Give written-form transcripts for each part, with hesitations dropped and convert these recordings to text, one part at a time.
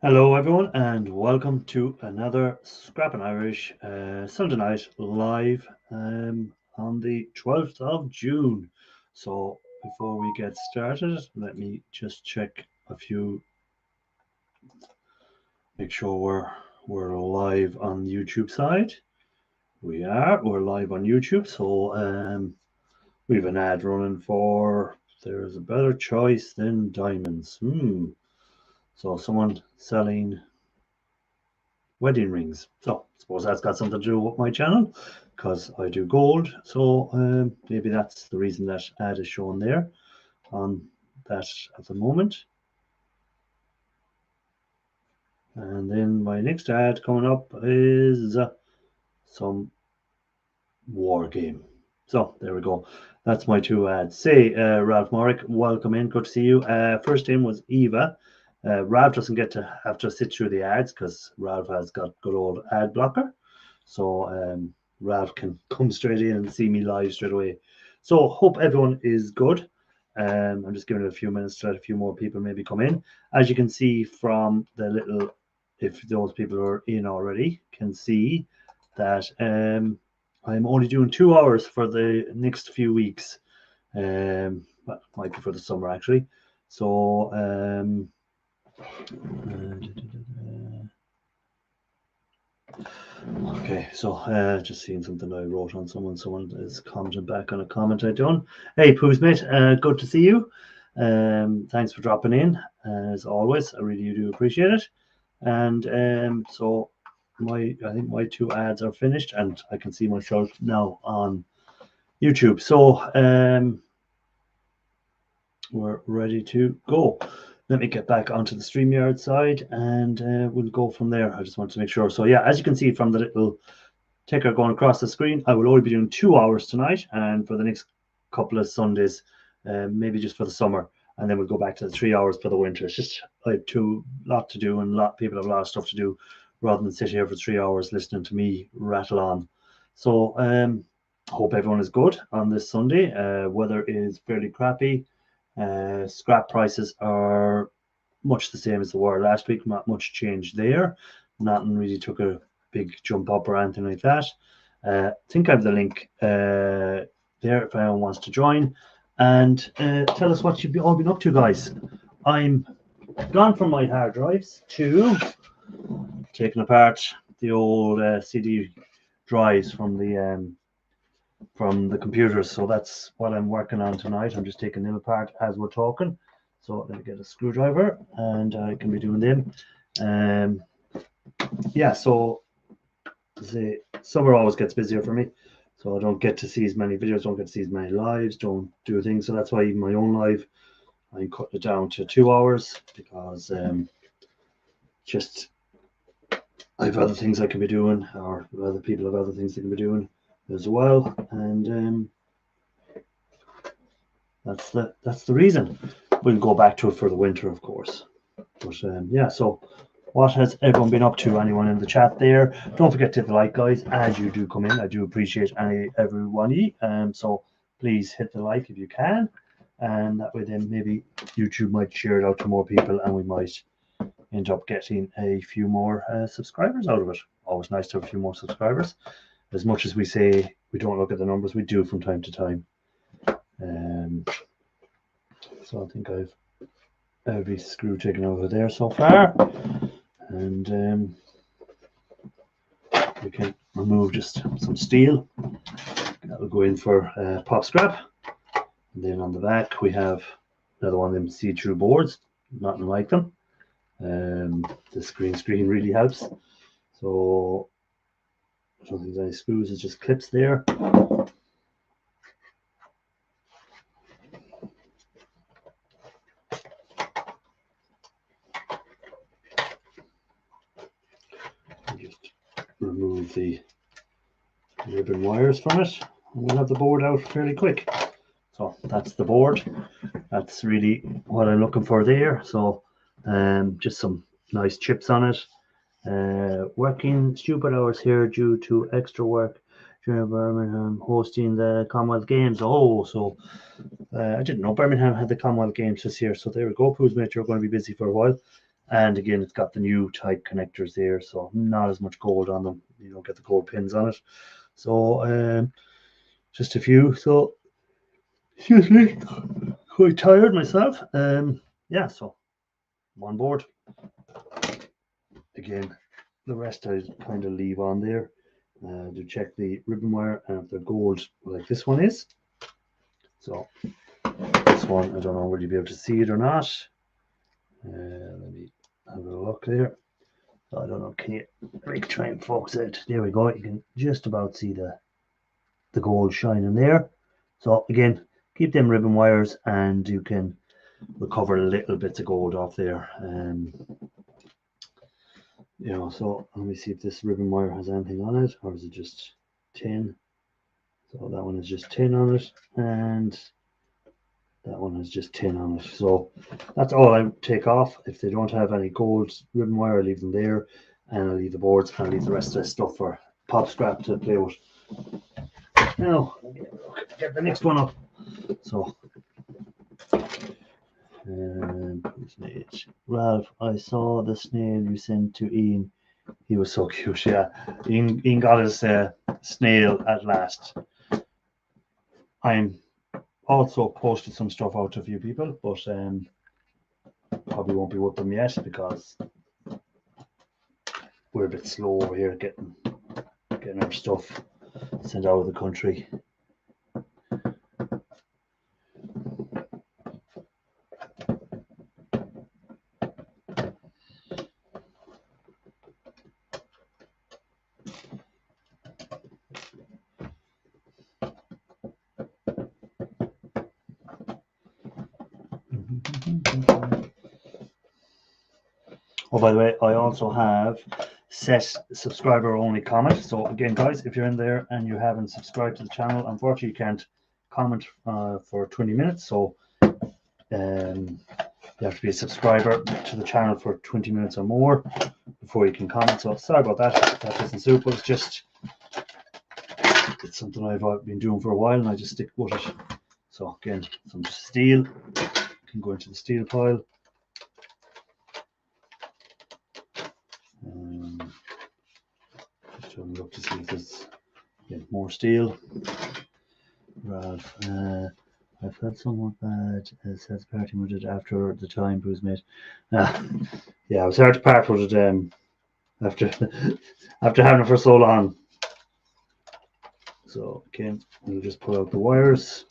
Hello, everyone, and welcome to another Scrappin' Irish Sunday night live on the 12th of June. So, before we get started, let me just check a few, make sure we're live on the YouTube side. We're live on YouTube. So, we have an ad running for There's a Better Choice Than Diamonds. So, someone selling wedding rings. So I suppose that's got something to do with my channel because I do gold. So maybe that's the reason that ad is shown there on that at the moment. And then my next ad coming up is some war game. So there we go. That's my two ads. Say, Ralph Morrick, welcome in. Good to see you. First in was Eva. Ralph doesn't get to have to sit through the ads because Ralph has got good old ad blocker. So Ralph can come straight in and see me live straight away. So hope everyone is good. I'm just giving it a few minutes to let a few more people maybe come in. As you can see from the little, if those people are in already, can see that I'm only doing 2 hours for the next few weeks. Well, might be for the summer actually. So okay, so just seeing something I wrote on someone. Someone is commenting back on a comment I done. Hey, Poos mate, good to see you. Thanks for dropping in as always. I really do appreciate it. And so I think my two ads are finished, and I can see myself now on YouTube. So we're ready to go. Let me get back onto the StreamYard side and we'll go from there. I just want to make sure. So yeah, as you can see from the little ticker going across the screen, I will only be doing 2 hours tonight and for the next couple of Sundays, maybe just for the summer. And then we'll go back to the 3 hours for the winter. It's just I have a lot to do and a lot of people have a lot of stuff to do rather than sit here for 3 hours listening to me rattle on. So hope everyone is good on this Sunday. Weather is fairly crappy. Scrap prices are much the same as they were last week. Not much change there. Nothing really took a big jump up or anything like that. I think I have the link there if anyone wants to join. And tell us what you've all been up to, guys. I'm gone from my hard drives to taking apart the old CD drives from the computers. So that's what I'm working on tonight. I'm just taking them apart as we're talking. So let me get a screwdriver and I can be doing them. Yeah, so the summer always gets busier for me. So I don't get to see as many videos, don't get to see as many lives, don't do things. So that's why even my own live, I'm cutting it down to 2 hours because just I have other things I can be doing, or other people have other things they can be doing as well. And that's the reason. We'll go back to it for the winter, of course. But yeah, so what has everyone been up to? Anyone in the chat there? Don't forget to hit the like, guys, as you do come in. I do appreciate everyone. So please hit the like if you can, and that way then maybe YouTube might share it out to more people, and we might end up getting a few more subscribers out of it. Always nice to have a few more subscribers. As much as we say we don't look at the numbers, we do from time to time. So I think I've every screw taken over there so far, and we can remove just some steel. That will go in for pop scrap. And then on the back we have another one of them see-through boards, nothing like them. This green screen really helps. So I don't think there's any screws, it's just clips there. Just remove the ribbon wires from it, and we'll have the board out fairly quick. So that's the board. That's really what I'm looking for there. So just some nice chips on it. Working stupid hours here due to extra work during Birmingham hosting the Commonwealth Games. Oh, so I didn't know Birmingham had the Commonwealth Games this year. So there we go, Poos mate, you're going to be busy for a while. And again, it's got the new type connectors there, so not as much gold on them. You don't get the gold pins on it. So just a few. So excuse me, quite tired myself. Yeah, so I'm on board. Again, the rest I kind of leave on there to check the ribbon wire and if they're gold like this one is. So this one, I don't know, will you be able to see it or not? Let me have a look there. I don't know, can you try and focus it? There we go. You can just about see the gold shining there. So again, keep them ribbon wires and you can recover little bits of gold off there. You know, so let me see if this ribbon wire has anything on it, or is it just tin? So that one is just tin on it, and that one is just tin on it. So that's all I take off. If they don't have any gold ribbon wire, I leave them there, and I leave the boards, and I leave the rest of the stuff for pop scrap to play with. Now, get the next one up. So, Ralph, I saw the snail you sent to Ian. He was so cute, yeah. Ian got his snail at last. I'm also posted some stuff out to a few people, but probably won't be with them yet because we're a bit slow over here getting our stuff sent out of the country. Oh, by the way, I also have set subscriber only comment. So again, guys, if you're in there and you haven't subscribed to the channel, unfortunately you can't comment for 20 minutes. So you have to be a subscriber to the channel for 20 minutes or more before you can comment. So sorry about that. That doesn't suit, but it's something I've been doing for a while and I just stick with it. So again, some steel can go into the steel pile. Just having a look to see if there's more steel. Ralph, I've had somewhat bad says parting with it after the time was made. Yeah, it was hard to part with it after having it for so long. So again, we'll just pull out the wires.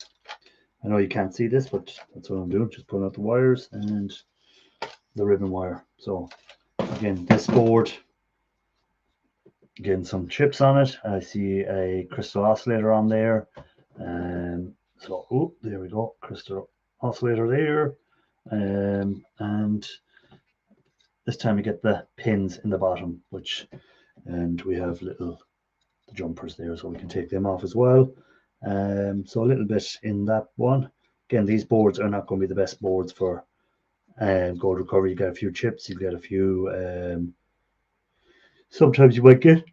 I know you can't see this, but that's what I'm doing. Just pulling out the wires and the ribbon wire. So again, this board, again, some chips on it. I see a crystal oscillator on there. So, oh, there we go, crystal oscillator there. And this time we get the pins in the bottom, and we have the jumpers there, so we can take them off as well. So a little bit in that one. Again, these boards are not going to be the best boards for gold recovery. You get a few chips, you get a few. Sometimes you might get,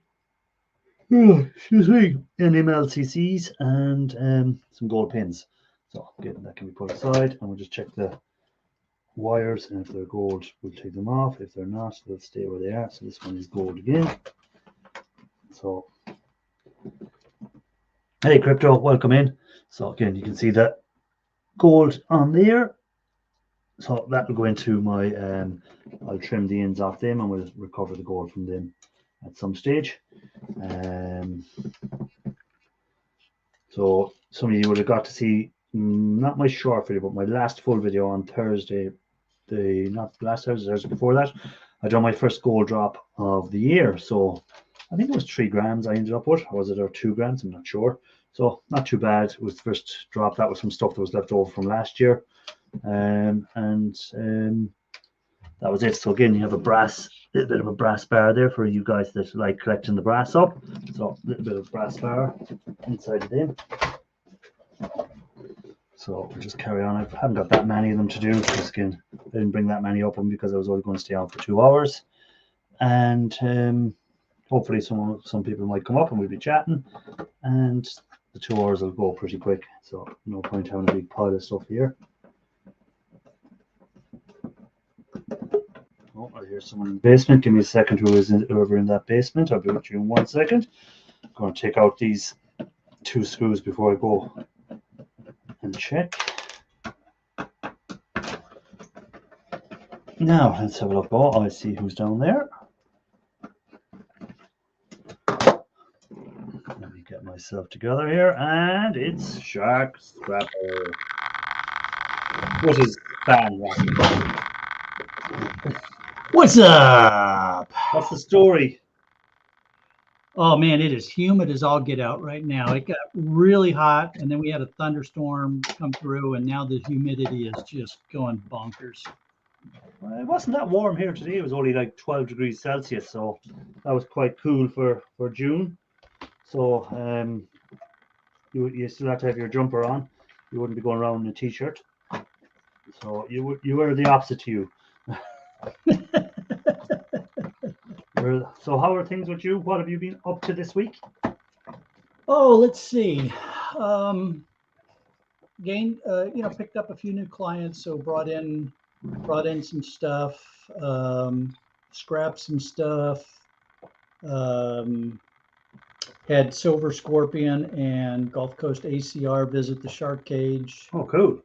excuse me, NMLCCs and some gold pins. So again, that can be put aside, and we'll just check the wires, and if they're gold, we'll take them off. If they're not, they'll stay where they are. So this one is gold again. So, hey, Crypto, welcome in. So again, you can see that gold on there. So that will go into my, I'll trim the ends off them and we'll recover the gold from them at some stage. So some of you would have got to see, not my short video, but my last full video on Thursday, not last Thursday, Thursday before that. I done my first gold drop of the year. So I think it was 3 grams I ended up with, or was it 2 grams? I'm not sure. So not too bad. It was the first drop. That was some stuff that was left over from last year. And that was it. So again, you have a little bit of a brass bar there for you guys that like collecting the brass up. So a little bit of brass bar inside of them. So we'll just carry on. I haven't got that many of them to do because again, I didn't bring that many up because I was only going to stay on for 2 hours. And hopefully some people might come up and we'll be chatting. And the 2 hours will go pretty quick. So no point having a big pile of stuff here. Oh, I hear someone in the basement. Give me a second. Whoever in that basement? I'll be with you in 1 second. I'm going to take out these 2 screws before I go and check. Now let's have a look. Oh, I see who's down there. Let me get myself together here, and it's Shark Scrapper. What is fan wrapping? What's up? What's the story? Oh man, it is humid as all get out right now. It got really hot, and then we had a thunderstorm come through, and now the humidity is just going bonkers. Well, it wasn't that warm here today. It was only like 12 degrees Celsius, so that was quite cool for June. So you still have to have your jumper on. You wouldn't be going around in a t-shirt. So you were the opposite to you. So how are things with you? What have you been up to this week? Oh, let's see. Picked up a few new clients, so brought in some stuff, scrapped some stuff. Had Silver Scorpion and Gulf Coast ACR visit the shark cage. Oh, cool.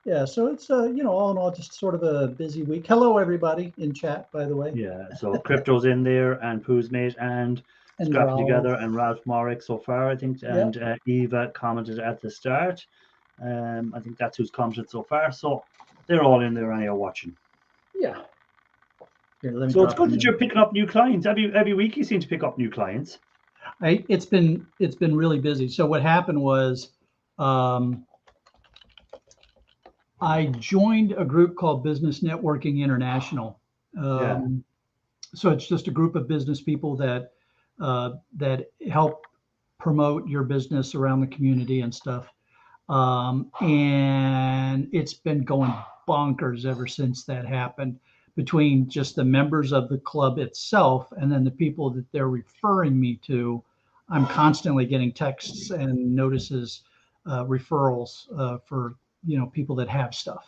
Yeah, so it's all in all just sort of a busy week. Hello everybody in chat, by the way. Yeah, so Crypto's in there, and Pooh's Mate, and Scrapping Together, and Ralph Morrick so far, I think, and Eva commented at the start. I think that's who's commented so far. So they're all in there and you're watching. Yeah. Here, so it's good that you're picking up new clients. Every week you seem to pick up new clients. It's been really busy. So what happened was I joined a group called Business Networking International. So it's just a group of business people that help promote your business around the community and stuff. And it's been going bonkers ever since that happened, between just the members of the club itself and then the people that they're referring me to. I'm constantly getting texts and notices, referrals for people that have stuff.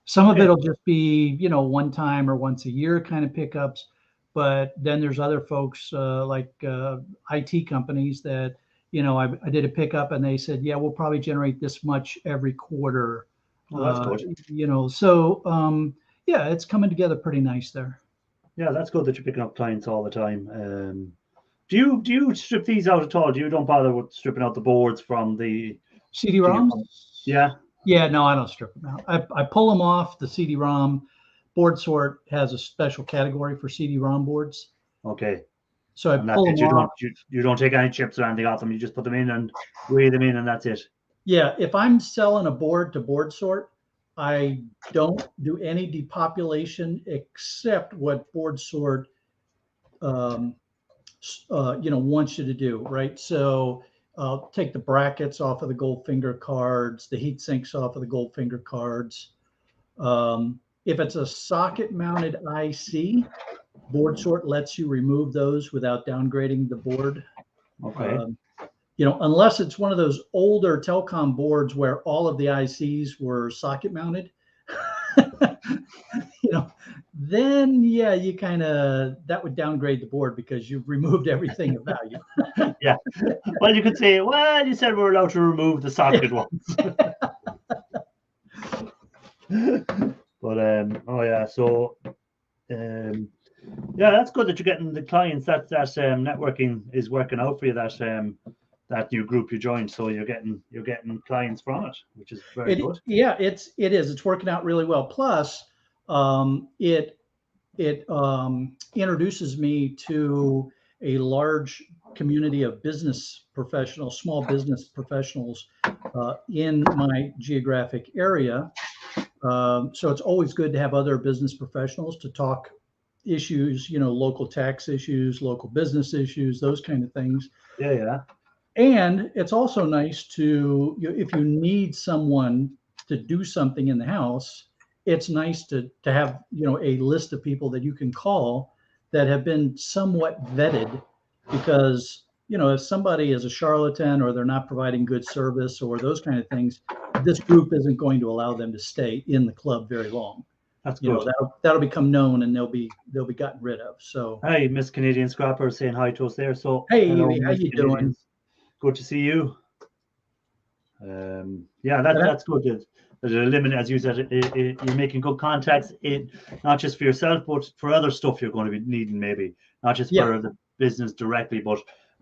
Some of it'll just be one time or once a year kind of pickups, but then there's other folks like IT companies that I did a pickup and they said, yeah, we'll probably generate this much every quarter. Oh, that's good. Yeah, it's coming together pretty nice there. Yeah, that's good that you're picking up clients all the time. Do you strip these out at all? You don't bother with stripping out the boards from the CD-ROMs? Yeah. Yeah, no, I don't strip them out. I pull them off the CD-ROM. Board Sort has a special category for CD-ROM boards. Okay. So I pull them off. You don't take any chips or anything off them. You just put them in and weigh them in, and that's it. Yeah, if I'm selling a board to Board Sort, I don't do any depopulation except what Board Sort, wants you to do, right? So I'll take the brackets off of the Goldfinger cards, the heat sinks off of the Goldfinger cards. If it's a socket-mounted IC, Board Sort lets you remove those without downgrading the board. Okay. Unless it's one of those older telecom boards where all of the ICs were socket-mounted, then yeah, you that would downgrade the board because you've removed everything of value. Yeah. Well, you could say, well, you said we're allowed to remove the socket ones. But yeah, that's good that you're getting the clients. That networking is working out for you. That new group you joined, so you're getting clients from it, which is very good. Yeah, it is. It's working out really well. Plus, it introduces me to a large community of business professionals, small business professionals in my geographic area. So it's always good to have other business professionals to talk issues, local tax issues, local business issues, those kind of things. Yeah. And it's also nice to, if you need someone to do something in the house, it's nice to have, a list of people that you can call that have been somewhat vetted, because, if somebody is a charlatan or they're not providing good service or those kind of things, this group isn't going to allow them to stay in the club very long. That's you know, good. that'll become known and they'll be gotten rid of. So Hi, Miss Canadian Scrapper saying hi to us there. So hey, hello, Evie, how Miss you doing? Canadians. Good to see you. Yeah, that's good. That it eliminate, as you said, you're making good contacts. Not just for yourself, but for other stuff you're going to be needing. Maybe not just Yeah. for the business directly, but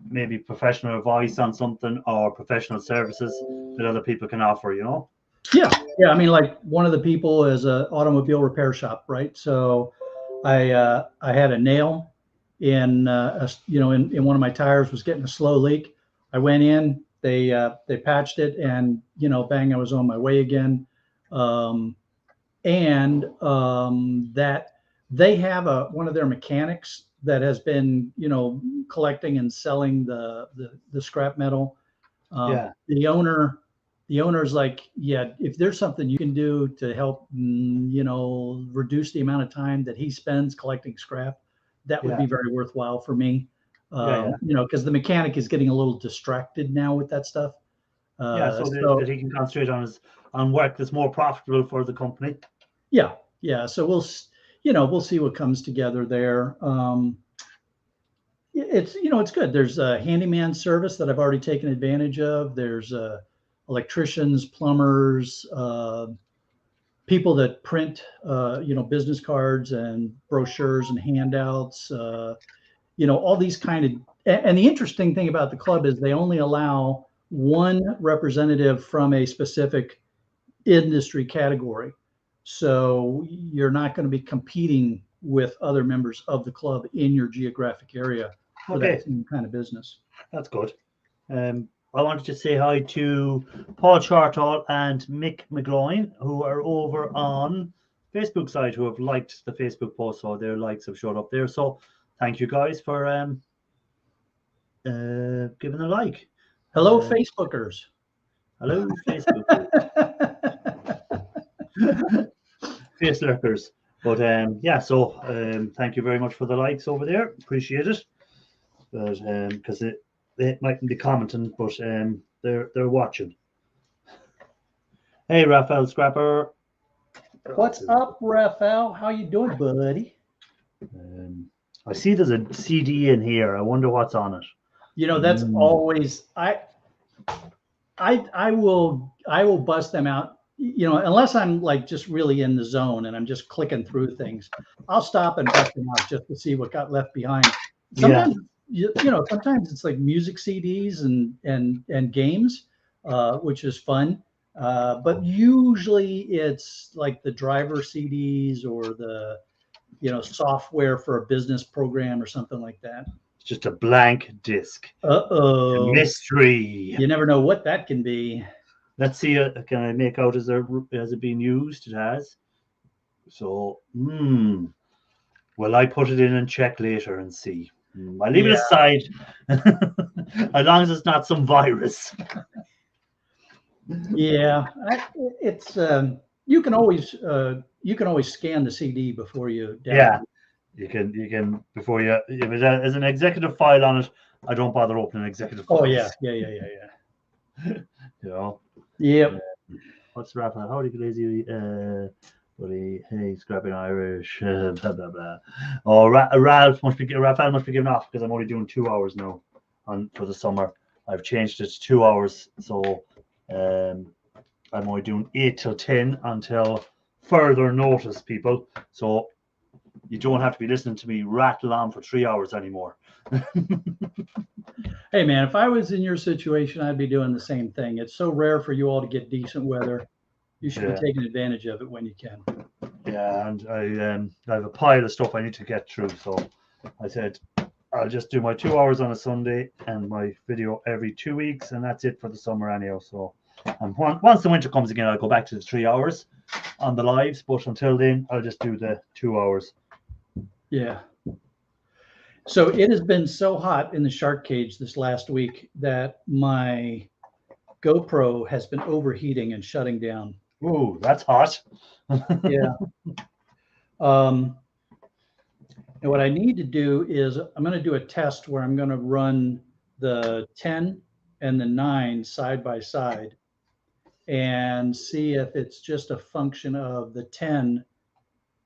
maybe professional advice on something or professional services that other people can offer. You know. Yeah, yeah. I mean, like one of the people is a automobile repair shop, right? So I had a nail in in one of my tires was getting a slow leak. I went in, they patched it, and bang, I was on my way again. And that they have one of their mechanics that has been collecting and selling the scrap metal. Yeah. The owner's like, yeah, if there's something you can do to help, reduce the amount of time that he spends collecting scrap, that would Yeah. be very worthwhile for me. Yeah. Because the mechanic is getting a little distracted now with that stuff. Yeah. So that he can concentrate on work that's more profitable for the company. Yeah. So we'll see what comes together there. It's good. There's a handyman service that I've already taken advantage of. There's electricians, plumbers, people that print business cards and brochures and handouts. All these kind of. And the interesting thing about the club is they only allow one representative from a specific industry category. So you're not going to be competing with other members of the club in your geographic area for that same kind of business. That's good. I wanted to say hi to Paul Chartall and Mick McGloin, who are over on Facebook side, who have liked the Facebook post, so their likes have showed up there. So thank you guys for giving a like. Hello, Facebookers. Hello, Facebookers. Face lurkers. But yeah, so thank you very much for the likes over there. Appreciate it. But because they mightn't be commenting, but they're watching. Hey, Raphael Scrapper. What's up, Raphael? How you doing, buddy? I see there's a CD in here. I wonder what's on it. That's always I will bust them out. Unless I'm like just really in the zone and I'm just clicking through things, I'll stop and bust them out just to see what got left behind. Sometimes sometimes it's like music CDs and games, which is fun. But usually it's like the driver CDs or the software for a business program or something like that. It's just a blank disc. Uh-oh. Mystery. You never know what that can be. Let's see. Can I make out has it been used? It has. So, will I put it in and check later and see? I leave it aside, as long as it's not some virus. Yeah, it's you can always scan the CD before you download. Yeah, you can before you if it has an executive file on it. I don't bother opening executive files. Oh yeah. You know. Yep. What's Raphael? Howdy, lazy. Buddy, hey, scrapping Irish. Blah blah blah. Oh, Raphael must be giving off because I'm only doing 2 hours now for the summer. I've changed it to 2 hours, so I'm only doing 8 till 10 until further notice, people. So you don't have to be listening to me rattle on for 3 hours anymore. Hey man, if I was in your situation, I'd be doing the same thing. It's so rare for you all to get decent weather. You should be taking advantage of it when you can. Yeah, and I have a pile of stuff I need to get through. So I said I'll just do my 2 hours on a Sunday and my video every 2 weeks, and that's it for the summer anyhow. So once the winter comes again, I'll go back to the 3 hours on the lives. But until then, I'll just do the 2 hours. Yeah. So it has been so hot in the shark cage this last week that my GoPro has been overheating and shutting down. Ooh, that's hot. Yeah. And what I need to do is I'm going to do a test where I'm going to run the 10 and the 9 side by side and see if it's just a function of the 10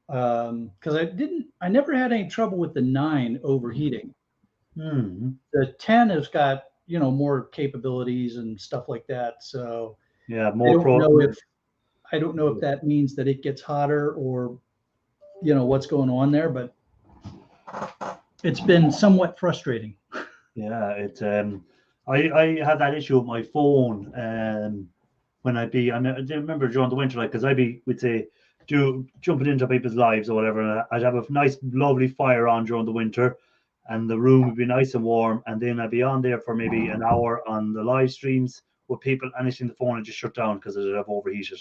because I never had any trouble with the 9 overheating. The 10 has got, more capabilities and stuff like that. So Yeah, I more don't pro. know if that means that it gets hotter or what's going on there, but it's been somewhat frustrating. Yeah, it's I had that issue with my phone when I remember during the winter, like, because we'd say jumping into people's lives or whatever, and I'd have a nice lovely fire on during the winter, and the room would be nice and warm, and then I'd be on there for maybe an hour on the live streams with people, and the phone would just shut down because it'd have overheated.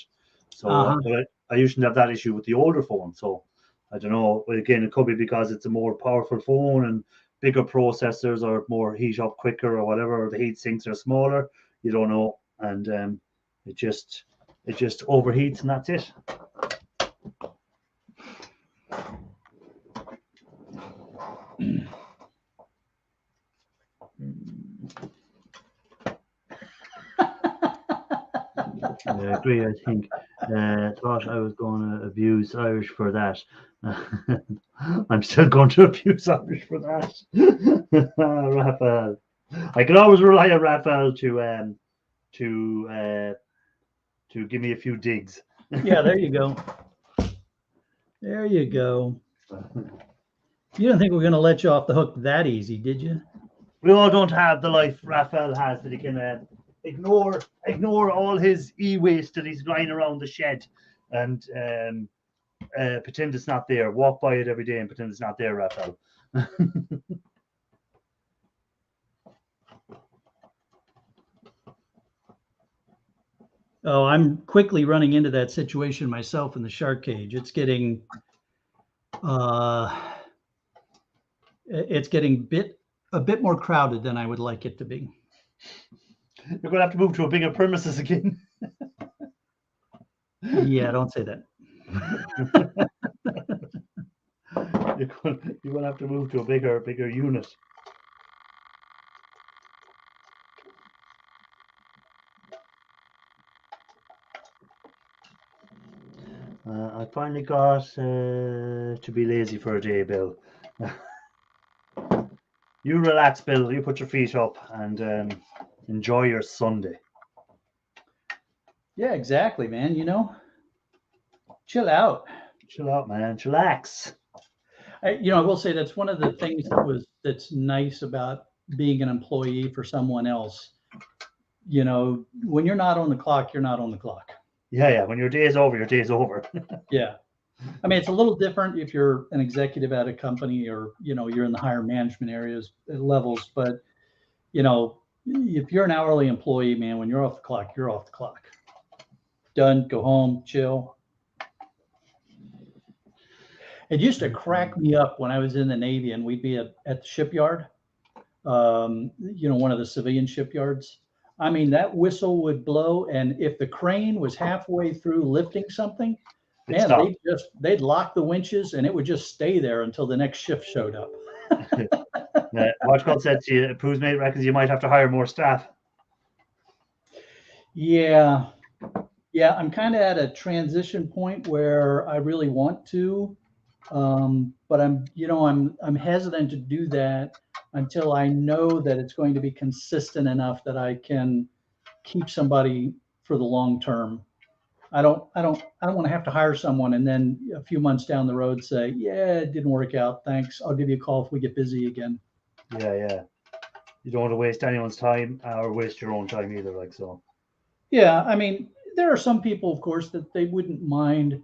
So but I usually have that issue with the older phone. So I don't know. Again, it could be because it's a more powerful phone and bigger processors or more heat up quicker or whatever, or the heat sinks are smaller. You don't know, and it just overheats, and that's it. I agree. I think thought I was going to abuse Irish for that. I'm still going to abuse Irish for that. Raphael. I can always rely on Raphael to give me a few digs. Yeah, there you go. There you go. You didn't think we were going to let you off the hook that easy, did you? We all don't have the life Raphael has, that he can ignore all his e-waste that he's lying around the shed and pretend it's not there. Walk by it every day and pretend it's not there, Raphael. Oh, I'm quickly running into that situation myself in the shark cage. It's getting a bit more crowded than I would like it to be. You're going to have to move to a bigger premises again. Yeah, don't say that. You're going to have to move to a bigger unit. I finally got to be lazy for a day, Bill. You relax, Bill. You put your feet up and enjoy your Sunday. Yeah, exactly, man. Chill out. Chill out, man. Chillax. I will say that's one of the things that's nice about being an employee for someone else. When you're not on the clock, you're not on the clock. Yeah. When your day is over, your day is over. Yeah. I mean, it's a little different if you're an executive at a company or, you're in the higher management levels. But, if you're an hourly employee, man, when you're off the clock, you're off the clock. Done, go home, chill. It used to crack me up when I was in the Navy and we'd be at the shipyard, one of the civilian shipyards. I mean, that whistle would blow. And if the crane was halfway through lifting something, man, they'd lock the winches and it would just stay there until the next shift showed up. Watchcott said to you, Pooh's mate reckons you might have to hire more staff. Yeah, I'm kind of at a transition point where I really want to, but I'm hesitant to do that until I know that it's going to be consistent enough that I can keep somebody for the long term. I don't want to have to hire someone and then a few months down the road say, yeah, it didn't work out. Thanks. I'll give you a call if we get busy again. Yeah. You don't want to waste anyone's time or waste your own time either, like so. Yeah, I mean, there are some people, of course, that they wouldn't mind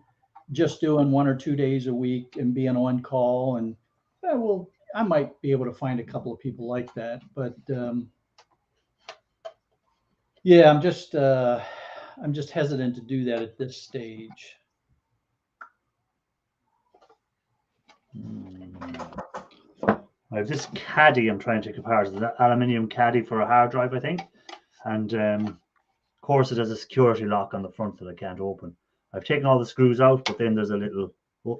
just doing 1 or 2 days a week and being on call. And I might be able to find a couple of people like that. But yeah, I'm just hesitant to do that at this stage. I have this caddy I'm trying to take apart. It's an aluminium caddy for a hard drive, I think. And of course, it has a security lock on the front that I can't open. I've taken all the screws out, but then there's a little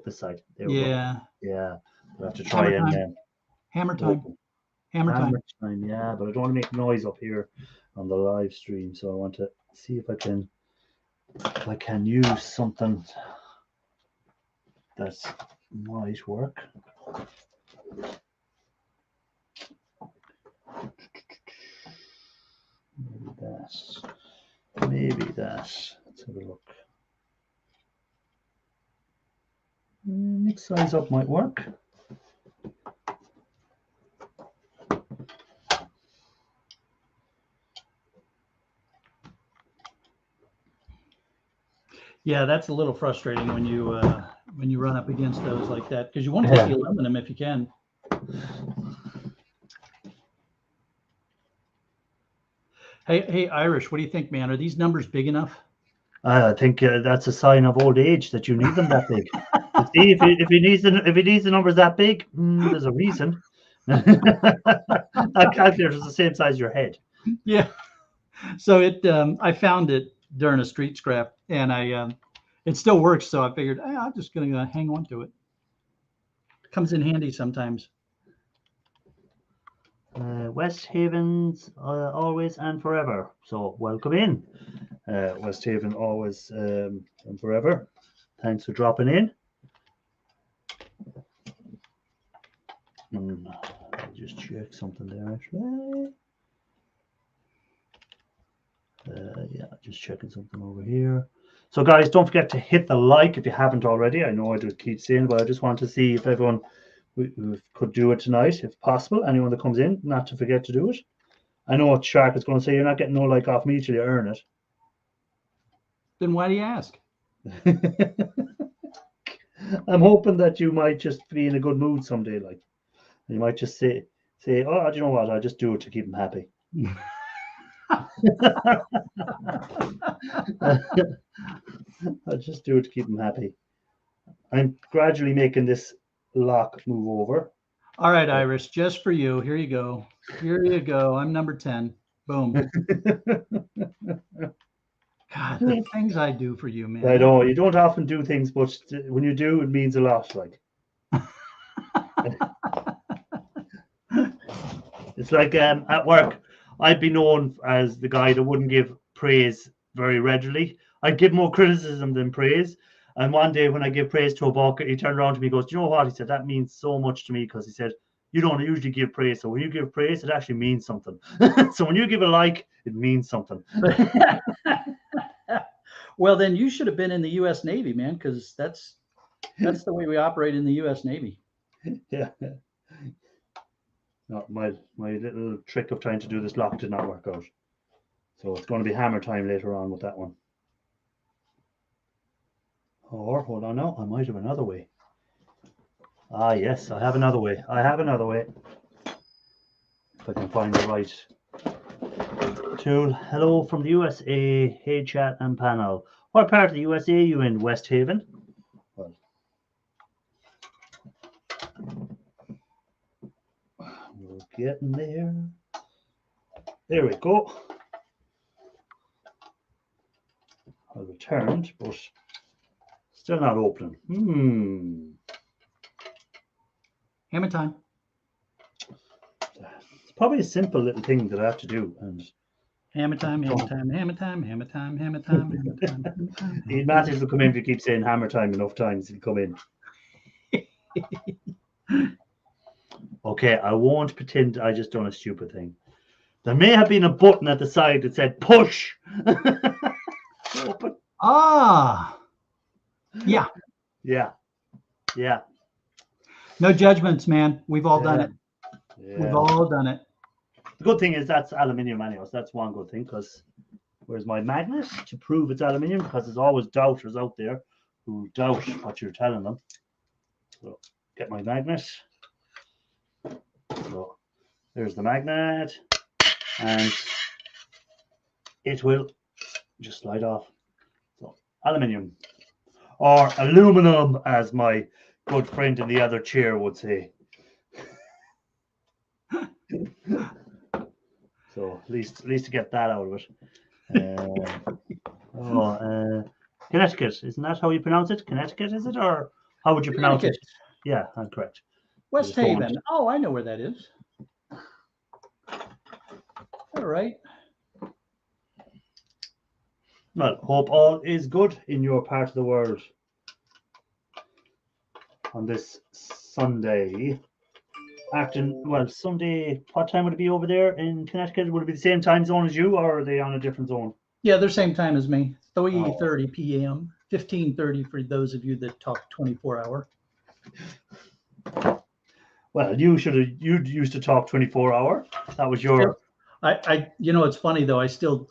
this side. There we go. Yeah. I have to try Hammer time. Hammer time. Yeah, but I don't want to make noise up here on the live stream, so I want to see if I can use something that might work. Maybe that. Maybe that. Let's have a look. Mix size up might work. Yeah, that's a little frustrating when you run up against those like that, because you want to get the aluminum if you can. Hey, Irish, what do you think, man? Are these numbers big enough? I think that's a sign of old age that you need them that big. See, if he needs the numbers that big, there's a reason. That calculator is the same size as your head. Yeah. So I found it during a street scrap, and it still works. So I figured, hey, I'm just gonna hang on to it. Comes in handy sometimes. West Haven's always and forever. So welcome in, West Haven, always and forever. Thanks for dropping in. I'll just check something there actually. Yeah, just checking something over here. So guys, don't forget to hit the like if you haven't already. I know I do keep saying, but I just want to see if everyone could do it tonight, if possible. Anyone that comes in, not to forget to do it. I know what Shark is going to say. You're not getting no like off me till you earn it. Then why do you ask? I'm hoping that you might just be in a good mood someday. Like, you might just say, oh, do you know what? I'll just do it to keep him happy. I'll just do it to keep him happy. I'm gradually making this lock move over. All right, Iris, just for you. Here you go. Here you go. I'm number 10. Boom. God, the things I do for you, man. I know you don't often do things, but when you do, it means a lot. Like, it's like at work, I'd be known as the guy that wouldn't give praise very readily. I'd give more criticism than praise. And one day when I give praise to a bucket, he turned around to me and goes, "Do you know what?" He said, "That means so much to me," because he said, "You don't usually give praise. So when you give praise, it actually means something." So when you give a like, it means something. Well, then you should have been in the U.S. Navy, man, because that's the way we operate in the U.S. Navy. Yeah. No, my little trick of trying to do this lock did not work out. So it's going to be hammer time later on with that one. Or, hold on now, I might have another way. Ah, yes, I have another way. I have another way. If I can find the right tool. Hello from the USA. Hey, chat and panel. What part of the USA are you in? West Haven? Well, we're getting there. There we go. I returned, but still not opening. Hammer time. It's probably a simple little thing that I have to do. And hammer time, hammer time, hammer time, hammer time, hammer time, hammer time, hammer time. Ian Matthews will come in if you keep saying hammer time enough times. He'll come in. Okay, I won't pretend I just done a stupid thing. There may have been a button at the side that said push. Open. Ah. Yeah. Yeah. Yeah. No judgments, man. We've all done it. Yeah. We've all done it. The good thing is that's aluminium anyways. That's one good thing, because where's my magnet to prove it's aluminium? Because there's always doubters out there who doubt what you're telling them. So get my magnet. So there's the magnet, and it will just slide off. So aluminium, or aluminum, as my good friend in the other chair would say. So at least to get that out of it. Connecticut, isn't that how you pronounce it? Connecticut, is it, or how would you pronounce it? Yeah, I'm correct. West Haven. Oh, I know where that is. All right. Well, hope all is good in your part of the world. on this Sunday. Sunday, what time would it be over there in Connecticut? Would it be the same time zone as you, or are they on a different zone? Yeah, they're same time as me. 3:30 p.m. 15:30 for those of you that talk 24-hour. Well, you used to talk 24-hour. That was your. It's funny though. I still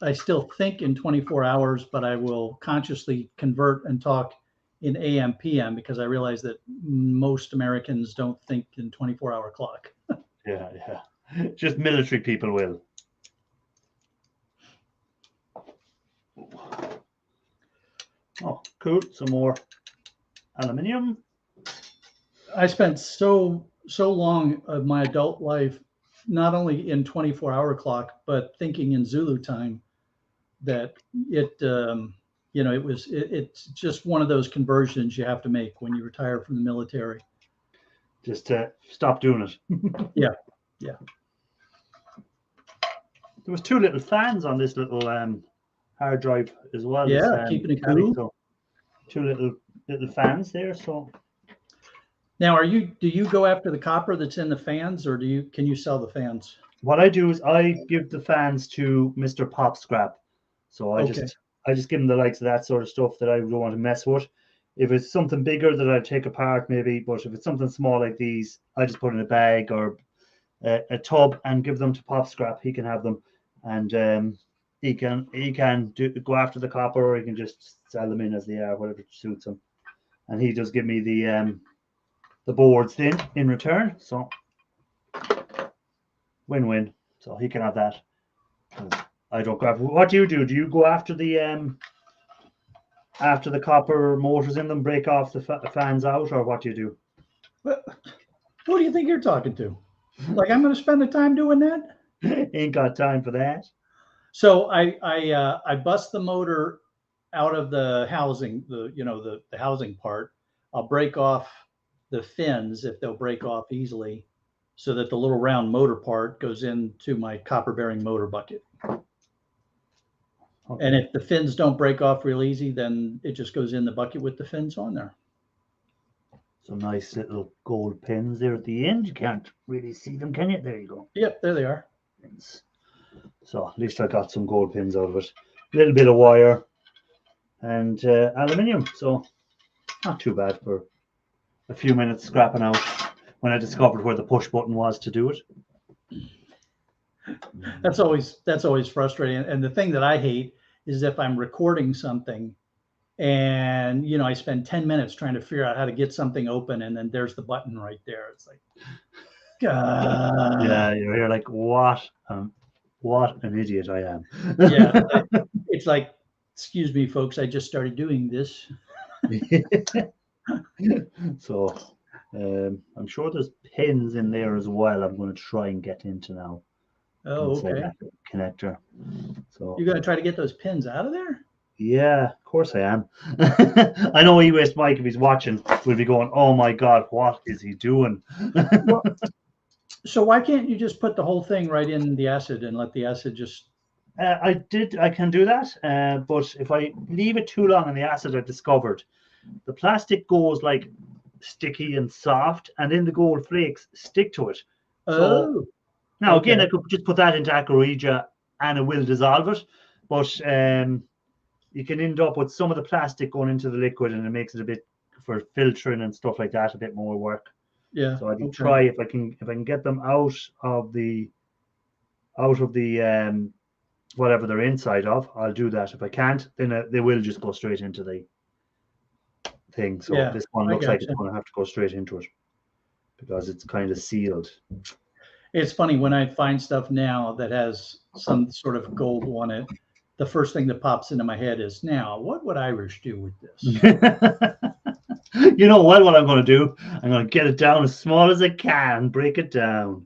think in 24 hours, but I will consciously convert and talk in AM PM because I realize that most Americans don't think in 24-hour clock. Yeah. Just military people will. Oh, cool. Some more aluminium. I spent so long of my adult life not only in 24-hour clock but thinking in Zulu time that it's just one of those conversions you have to make when you retire from the military. Just to stop doing it. Yeah. There was 2 little fans on this little hard drive as well. Yeah, keeping it cool. So 2 little fans there. So now, do you go after the copper that's in the fans, or can you sell the fans? What I do is I give the fans to Mr. Pop Scrap. So I just give him the likes of that sort of stuff that I don't want to mess with. If it's something bigger that I take apart, maybe, but if it's something small like these, I just put in a bag or a tub and give them to Pop Scrap. He can have them, and he can go after the copper, or he can just sell them in as they are, whatever suits him. And he does give me the boards then in return. So win-win. So he can have that. I don't go after. What do you do? Do you go after the copper motors in them, break off the fans out, or what do you do? Who do you think you're talking to? Like I'm going to spend the time doing that? Ain't got time for that. So I bust the motor out of the housing, the housing part. I'll break off the fins if they'll break off easily, so that the little round motor part goes into my copper bearing motor bucket. Okay. And if the fins don't break off real easy, then it just goes in the bucket with the fins on there. Some nice little gold pins there at the end. You can't really see them, can you? There you go. Yep, there they are. So at least I got some gold pins out of it. A little bit of wire and aluminium. So not too bad for a few minutes scrapping out when I discovered where the push button was to do it. That's always frustrating. And the thing that I hate is if I'm recording something and I spend 10 minutes trying to figure out how to get something open, and then there's the button right there. It's like, God. Yeah, you're like, what an idiot I am. Yeah, it's like, excuse me, folks, I just started doing this. So I'm sure there's pins in there as well. I'm going to try and get into now. Oh, okay. Connector. So you're going to try to get those pins out of there? Yeah, of course I am. I know E-Waste Mike, if he's watching, will be going, oh my God, what is he doing? Well, so why can't you just put the whole thing right in the acid and let the acid just... I can do that, but if I leave it too long in the acid, I've discovered the plastic goes like sticky and soft, and then the gold flakes stick to it. So, now again, I could just put that into Aquarija and it will dissolve it, but you can end up with some of the plastic going into the liquid, and it makes it a bit, for filtering and stuff like that, a bit more work. Yeah. So I can try if I can get them out of the whatever they're inside of, I'll do that. If I can't, then they will just go straight into the thing. So this one looks like it's going to have to go straight into it because it's kind of sealed. It's funny when I find stuff now that has some sort of gold on it, the first thing that pops into my head is, now, what would Irish do with this? You know what I'm going to do? I'm going to get it down as small as I can, break it down.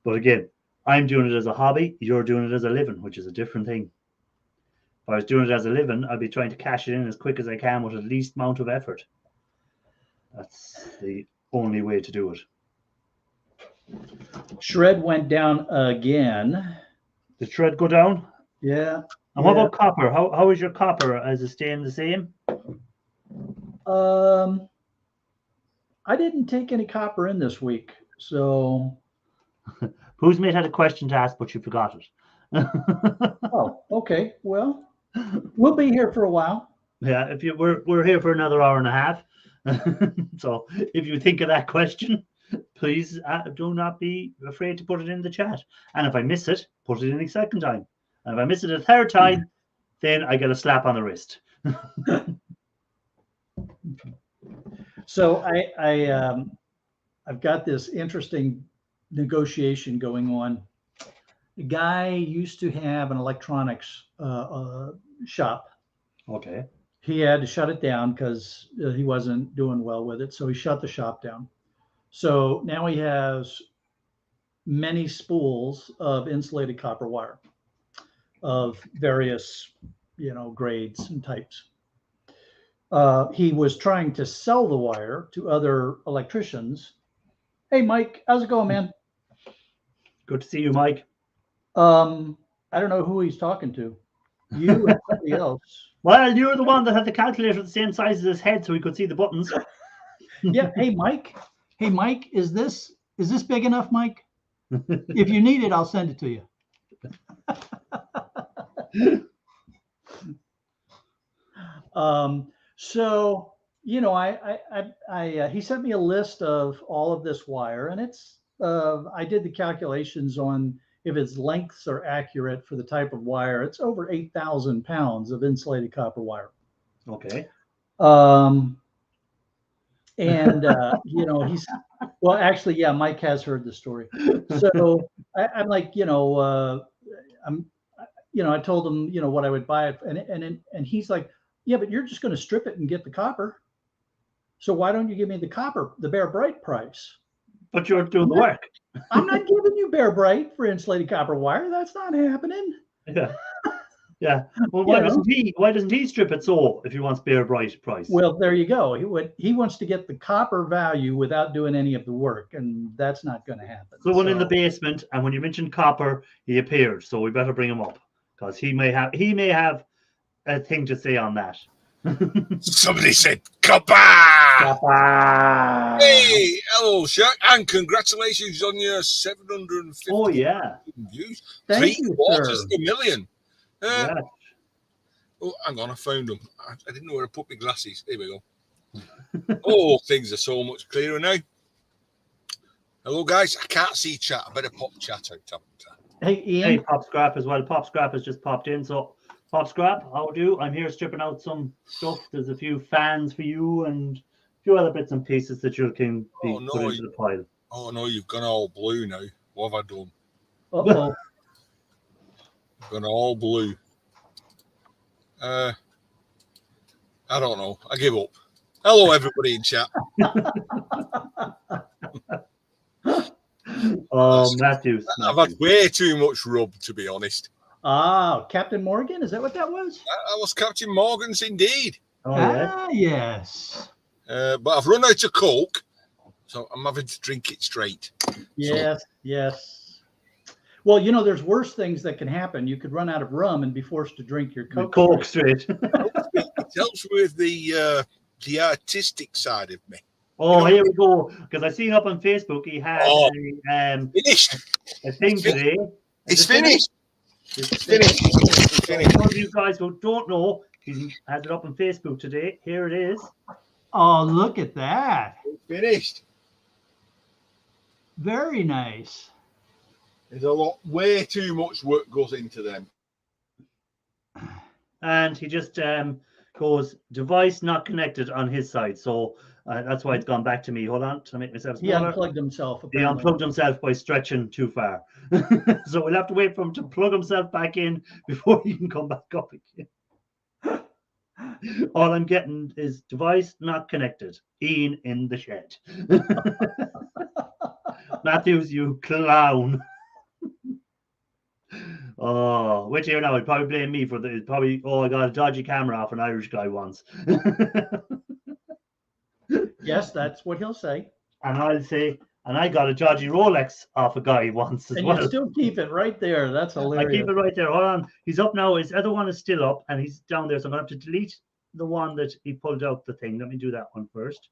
But again, I'm doing it as a hobby. You're doing it as a living, which is a different thing. If I was doing it as a living, I'd be trying to cash it in as quick as I can with the least amount of effort. That's the only way to do it. Shred went down again. Did shred go down? Yeah. And what about copper? How is your copper? Is it staying the same? I didn't take any copper in this week, so. Whose mate had a question to ask, but you forgot it. Oh, okay. Well, we'll be here for a while. Yeah, if we're here for another hour and a half. So if you think of that question, please do not be afraid to put it in the chat. And if I miss it, put it in the second time. And if I miss it a third time, then I get a slap on the wrist. So I've got this interesting negotiation going on. The guy used to have an electronics shop. Okay. He had to shut it down because he wasn't doing well with it. So he shut the shop down. So now he has many spools of insulated copper wire of various, grades and types. He was trying to sell the wire to other electricians. Hey, Mike, how's it going, man? Good to see you, Mike. I don't know who he's talking to. You and somebody else. Well, you're the one that had the calculator the same size as his head so he could see the buttons. Yeah. Hey, Mike. Hey, Mike, is this big enough, Mike? If you need it, I'll send it to you. So, he sent me a list of all of this wire, and it's I did the calculations on if its lengths are accurate for the type of wire. It's over 8,000 pounds of insulated copper wire. Okay. And he's actually, yeah, Mike has heard the story. So I'm like, I told him, what I would buy it, and he's like, yeah, but you're just going to strip it and get the copper. So why don't you give me the copper, the Bear Bright price? But you're doing the work. I'm not giving you Bear Bright for insulated copper wire. That's not happening. Yeah. Yeah. Well, why doesn't he strip it so if he wants Bear Bright price? Well, there you go. He wants to get the copper value without doing any of the work, and that's not going to happen. So in the basement, and when you mentioned copper, he appeared. So we better bring him up because he may have a thing to say on that. Somebody said copper. Hey, hello, Shaq, and congratulations on your 750. Oh yeah, views. Thank you, sir. 250,000. Yeah. Oh, hang on, I found them. I didn't know where to put my glasses. Here we go. Oh, things are so much clearer now. Hello, guys. I can't see chat. I better pop chat out. Hey, Ian. Hey, Pop Scrap as well. Pop Scrap has just popped in. So, Pop Scrap, how do you? I'm here stripping out some stuff. There's a few fans for you and a few other bits and pieces that you can put into the pile. Oh, no, you've gone all blue now. What have I done? Uh-oh. Gone all blue. I don't know. I give up. Hello, everybody in chat. Matthews. I've had way too much rub, to be honest. Captain Morgan, is that what that was? That was Captain Morgan's indeed. Oh, yeah. Yes. But I've run out of Coke, so I'm having to drink it straight. Yes, yes. Well, there's worse things that can happen. You could run out of rum and be forced to drink your Coke straight. It helps with the artistic side of me. Oh, here we go. Because I seen up on Facebook he had finished. A thing today. It's finished. It's finished. For those of you guys who don't know, he has it up on Facebook today. Here it is. Oh, look at that. It's finished. Very nice. There's way too much work goes into them. And he just goes, device not connected on his side. So that's why it's gone back to me. Hold on to make myself smaller. He unplugged himself. Apparently. He unplugged himself by stretching too far. So we'll have to wait for him to plug himself back in before he can come back up again. All I'm getting is device not connected. Ian in the shed. Matthews, you clown. Oh, wait here now. He'd probably blame me for the. I got a dodgy camera off an Irish guy once. Yes, that's what he'll say. And I'll say, and I got a dodgy Rolex off a guy once as well. You still keep it right there. That's hilarious. I keep it right there. Hold on. He's up now. His other one is still up, and he's down there. So I'm going to have to delete the one that he pulled out the thing. Let me do that one first.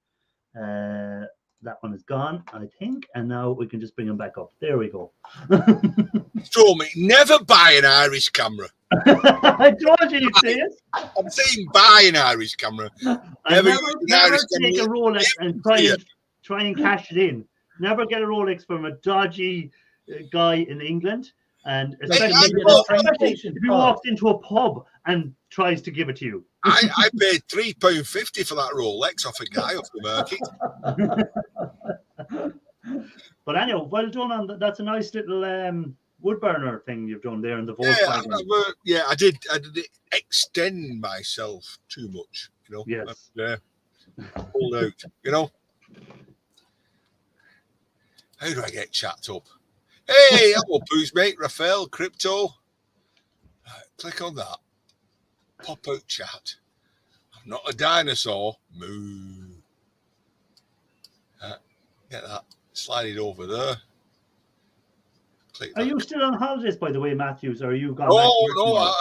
That one is gone, I think. And now we can just bring him back up. There we go. Show me. Never buy an Irish camera. I told you you'd say it. I'm saying buy an Irish camera. Never use an Irish take a camera. Rolex and try and cash it in. Never get a Rolex from a dodgy guy in England. And especially if he walks into a pub and tries to give it to you. I paid £3.50 for that Rolex off a guy off the market. But anyway, well done on that. That's a nice little wood burner thing you've done there in the Volkswagen. Yeah, I did extend myself too much, you know. Yes. Pulled out, you know. How do I get chat up? Hey, hello, Poos, mate. Raphael, Crypto. Click on that. Pop out chat. I'm not a dinosaur. Moo. Get that. Slide it over there. Click that. Are you still on holidays, by the way, Matthews? Or are you gone? No,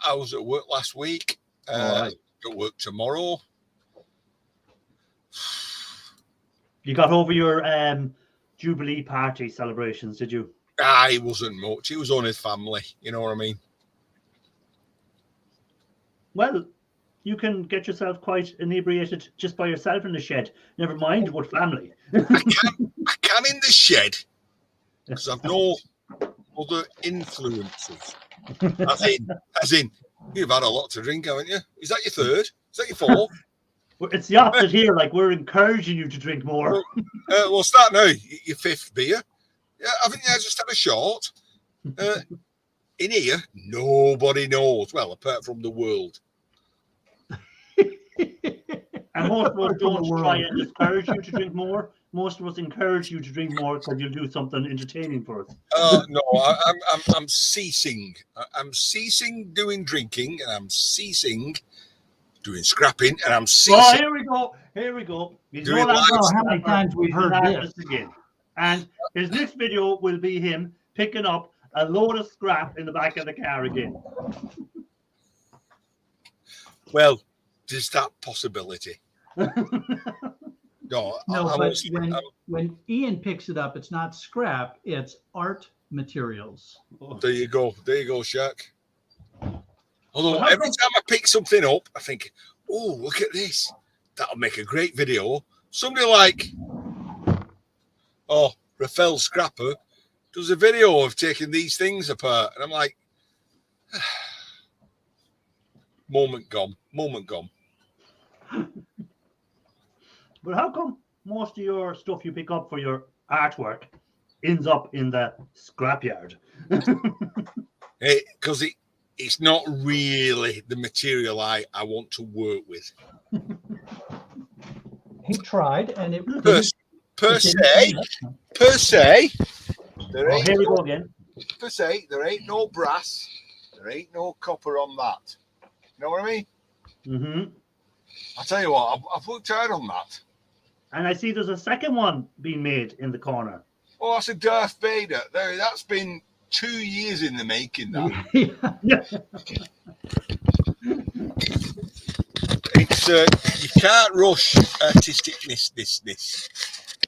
I was at work last week. Right. At work tomorrow. You got over your Jubilee party celebrations, did you? It wasn't much. It was on his family. You know what I mean? Well, you can get yourself quite inebriated just by yourself in the shed. Never mind what family. I can in the shed because I've no other influences. As in, you've had a lot to drink, haven't you? Is that your third? Is that your fourth? It's the opposite here. Like, we're encouraging you to drink more. Well, start now. Your fifth beer. Yeah, haven't you just had a shot? In here, nobody knows. Well, apart from the world. And most of us don't try and discourage you to drink more. Most of us encourage you to drink more because you'll do something entertaining for us. No, I'm ceasing. I'm ceasing doing drinking, and I'm ceasing doing scrapping, and I'm ceasing. Oh, here we go. Here we go. How many times we've heard this again? And his next video will be him picking up a load of scrap in the back of the car again. Well, there's that possibility. No, but when Ian picks it up, it's not scrap, it's art materials. There you go, Shaq. Although every time I pick something up, I think, oh, look at this. That'll make a great video. Somebody like, Raphael Scrapper does a video of taking these things apart. And I'm like, moment gone. But how come most of your stuff you pick up for your artwork ends up in the scrapyard? Because it's not really the material I want to work with. He tried, and it per se. Here we go again. Per se, there ain't no brass, there ain't no copper on that. You know what I mean? Mm-hmm. I tell you what, I've worked hard on that. And I see there's a second one being made in the corner. Oh, that's a Darth Vader. That's been 2 years in the making. That. It's you can't rush artisticness.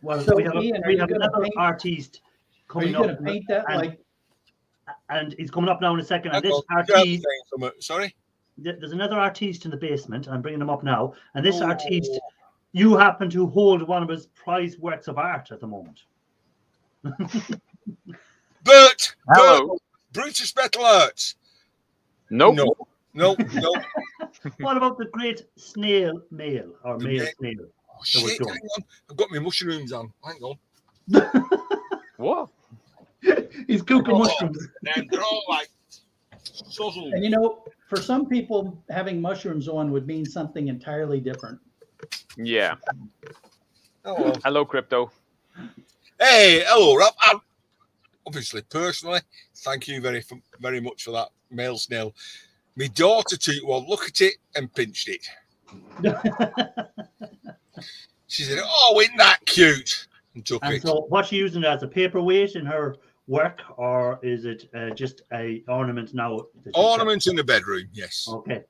Well, so we have another artiste coming up. Are you going to paint that and he's coming up now in a second. And this artiste, sorry, there's another artiste in the basement. I'm bringing him up now. And this artiste, you happen to hold one of his prized works of art at the moment. Bert, Brutus Metal Arts. Nope. No. What about the great snail mail or male snail? Oh, shit, hang on. I've got my mushrooms on. Hang on. What? He's cooking mushrooms. They're all like sozzled. And for some people, having mushrooms on would mean something entirely different. Yeah. Oh. Hello, Crypto. Hey, hello, Rob. Obviously, personally, thank you very much for that male snail. My daughter took one, look at it, and pinched it. She said, "Oh, isn't that cute?" And took it. So, what's she using it as a paperweight in her work, or is it just a ornament now? Ornament in the bedroom, yes. Okay.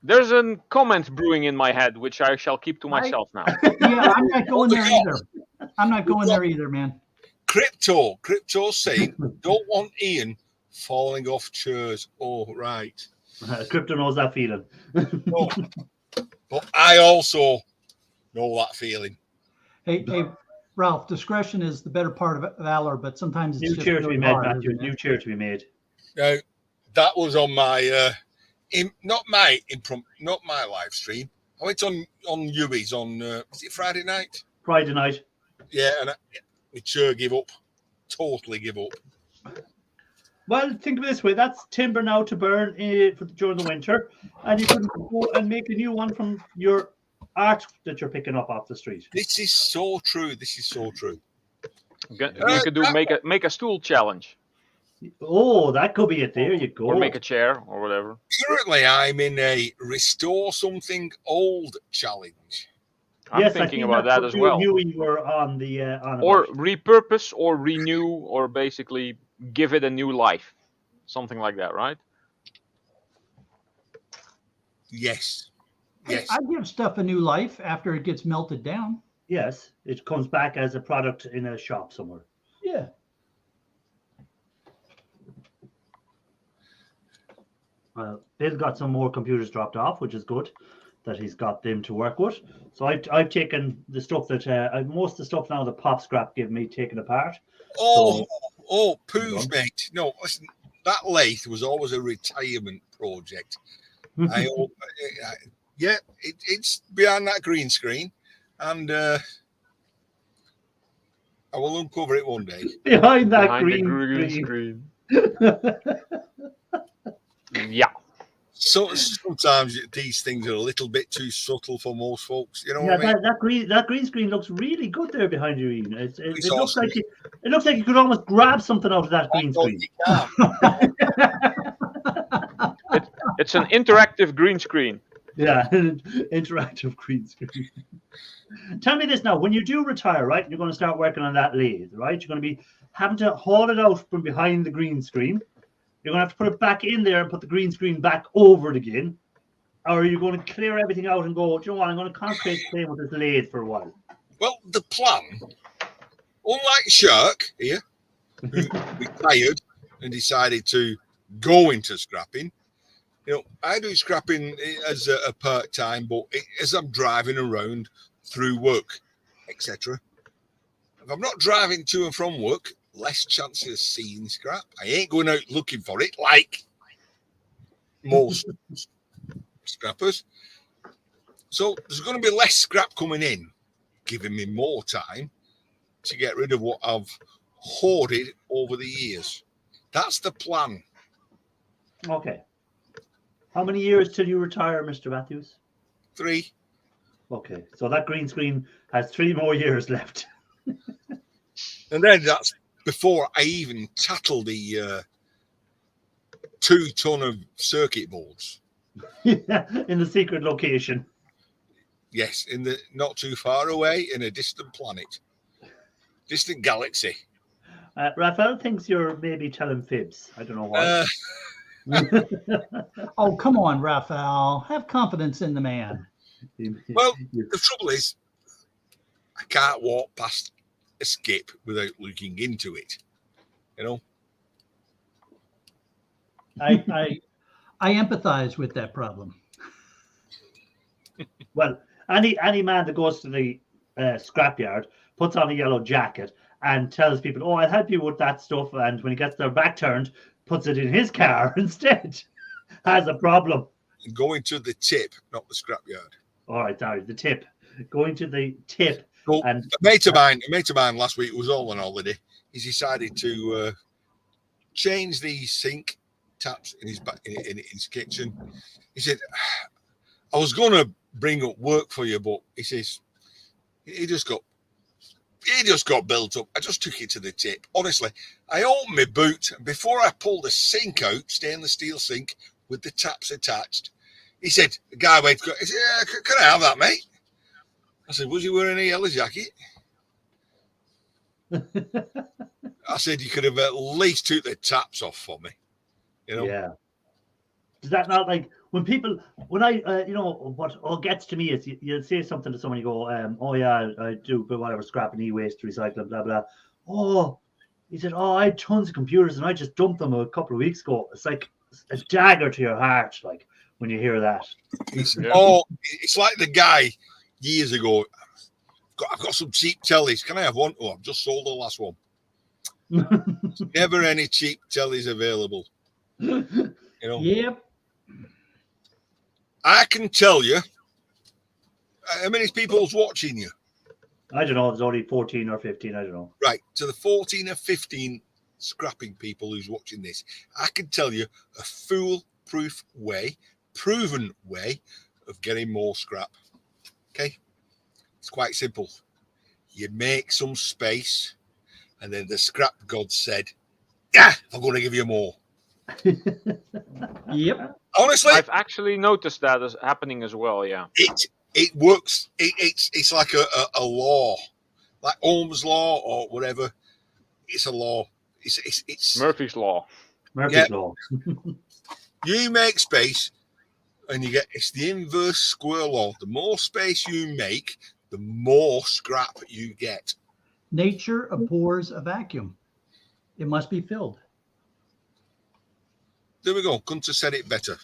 There's a comment brewing in my head, which I shall keep to myself now. Yeah, I'm not going there Oh, either. I'm not going there either, man. Crypto saying, don't want Ian falling off chairs. Oh, right. Crypto knows that feeling. Oh, but I also know that feeling. Hey, Ralph, discretion is the better part of valor, but sometimes it's New just chair to really be made, hard, Matthew. isn't it? New chair to be made. Now, that was on my not my live stream. I went on Yui's on was it Friday night? Friday night. Yeah, and my chair give up. Totally give up. Well, think of it this way: that's timber now to burn during the winter, and you can go and make a new one from your art that you're picking up off the street. This is so true. You could do make a stool challenge, Oh, that could be it. There you go. or make a chair, or whatever. Currently, I'm in a restore something old challenge. I'm Yes, I thinking think about that's that what as you well. knew you were on the on Or about. repurpose, or renew, or basically give it a new life, something like that, right? Yes. Hey, Yes. I give stuff a new life after it gets melted down. Yes, it comes back as a product in a shop somewhere. Yeah. Well, Bill got some more computers dropped off, which is good that he's got them to work with. So I've taken the stuff that most of the stuff now that Pop Scrap give me taken apart. Poos, mate. No, listen, that lathe was always a retirement project. It's behind that green screen, and I will uncover it one day. Behind that Behind the green screen. Yeah. So sometimes these things are a little bit too subtle for most folks. You know Yeah, what I mean? that green screen looks really good there behind you, Ian. It looks awesome. like it looks like you could almost grab something out of that green Oh, screen. you can. It's an interactive green screen. Yeah, interactive green screen. Tell me this now: when you do retire, right? You're going to start working on that lathe, right? You're going to be having to haul it out from behind the green screen. You're going to have to put it back in there and put the green screen back over it again. Or are you going to clear everything out and go, do you know what, I'm going to concentrate playing with this lathe for a while? Well, the plan, unlike Shark here, who retired and decided to go into scrapping, I do scrapping as a part-time, but as I'm driving around through work, etc. If I'm not driving to and from work, less chances of seeing scrap. I ain't going out looking for it like most scrappers. So there's going to be less scrap coming in, giving me more time to get rid of what I've hoarded over the years. That's the plan. Okay. How many years till you retire, Mr. Matthews? 3. Okay. So that green screen has 3 more years left. And then that's before I even tackle the 2 ton of circuit boards. In the secret location. Yes, in the not too far away, in a distant planet, distant galaxy. Raphael thinks you're maybe telling fibs. I don't know why. Oh, come on, Raphael. Have confidence in the man. Well, the trouble is, I can't walk past a skip without looking into it. I empathize with that problem. Well, any man that goes to the scrapyard puts on a yellow jacket and tells people, "Oh, I'll help you with that stuff," and when he gets their back turned, puts it in his car instead, has a problem. Going to the tip, not the scrapyard. All right, sorry, the tip. Going to the tip. Well, And a mate of mine last week was all on holiday. He's decided to change the sink taps in his kitchen. He said, "I was going to bring up work for you, but," he says, he just got built up. I just took it to the tip. Honestly, I opened my boot, and before I pulled the sink out, stainless steel sink with the taps attached, he said, the guy went, he said, "Yeah, can I have that, mate?" I said, "Was you wearing a yellow jacket?" I said, "You could have at least took the taps off for me." Yeah. Is that not like when people, when I, what all gets to me is you say something to someone, you go, oh yeah, I do, but whatever, scrap and e-waste, recycle, blah, blah. Oh, he said, oh, I had tons of computers and I just dumped them a couple of weeks ago. It's like a dagger to your heart, like when you hear that. It's like the guy years ago. I've got some cheap tellies. Can I have one? Oh, I've just sold the last one. Never any cheap tellies available. Yep. I can tell you how many people's watching you. I don't know. There's only 14 or 15. I don't know. Right. To the 14 or 15 scrapping people who's watching this, I can tell you a foolproof way, proven way of getting more scrap. Okay. It's quite simple. You make some space, and then the scrap god said, "Yeah, I'm going to give you more." Yep. Honestly, I've actually noticed that as happening as well. Yeah. It works. It's like a law, like Ohm's law or whatever. It's a law. It's Murphy's Law. Murphy's Law. You make space, and you get. It's the inverse square law. The more space you make, the more scrap you get. Nature abhors a vacuum. It must be filled. There we go. Couldn't have said it better.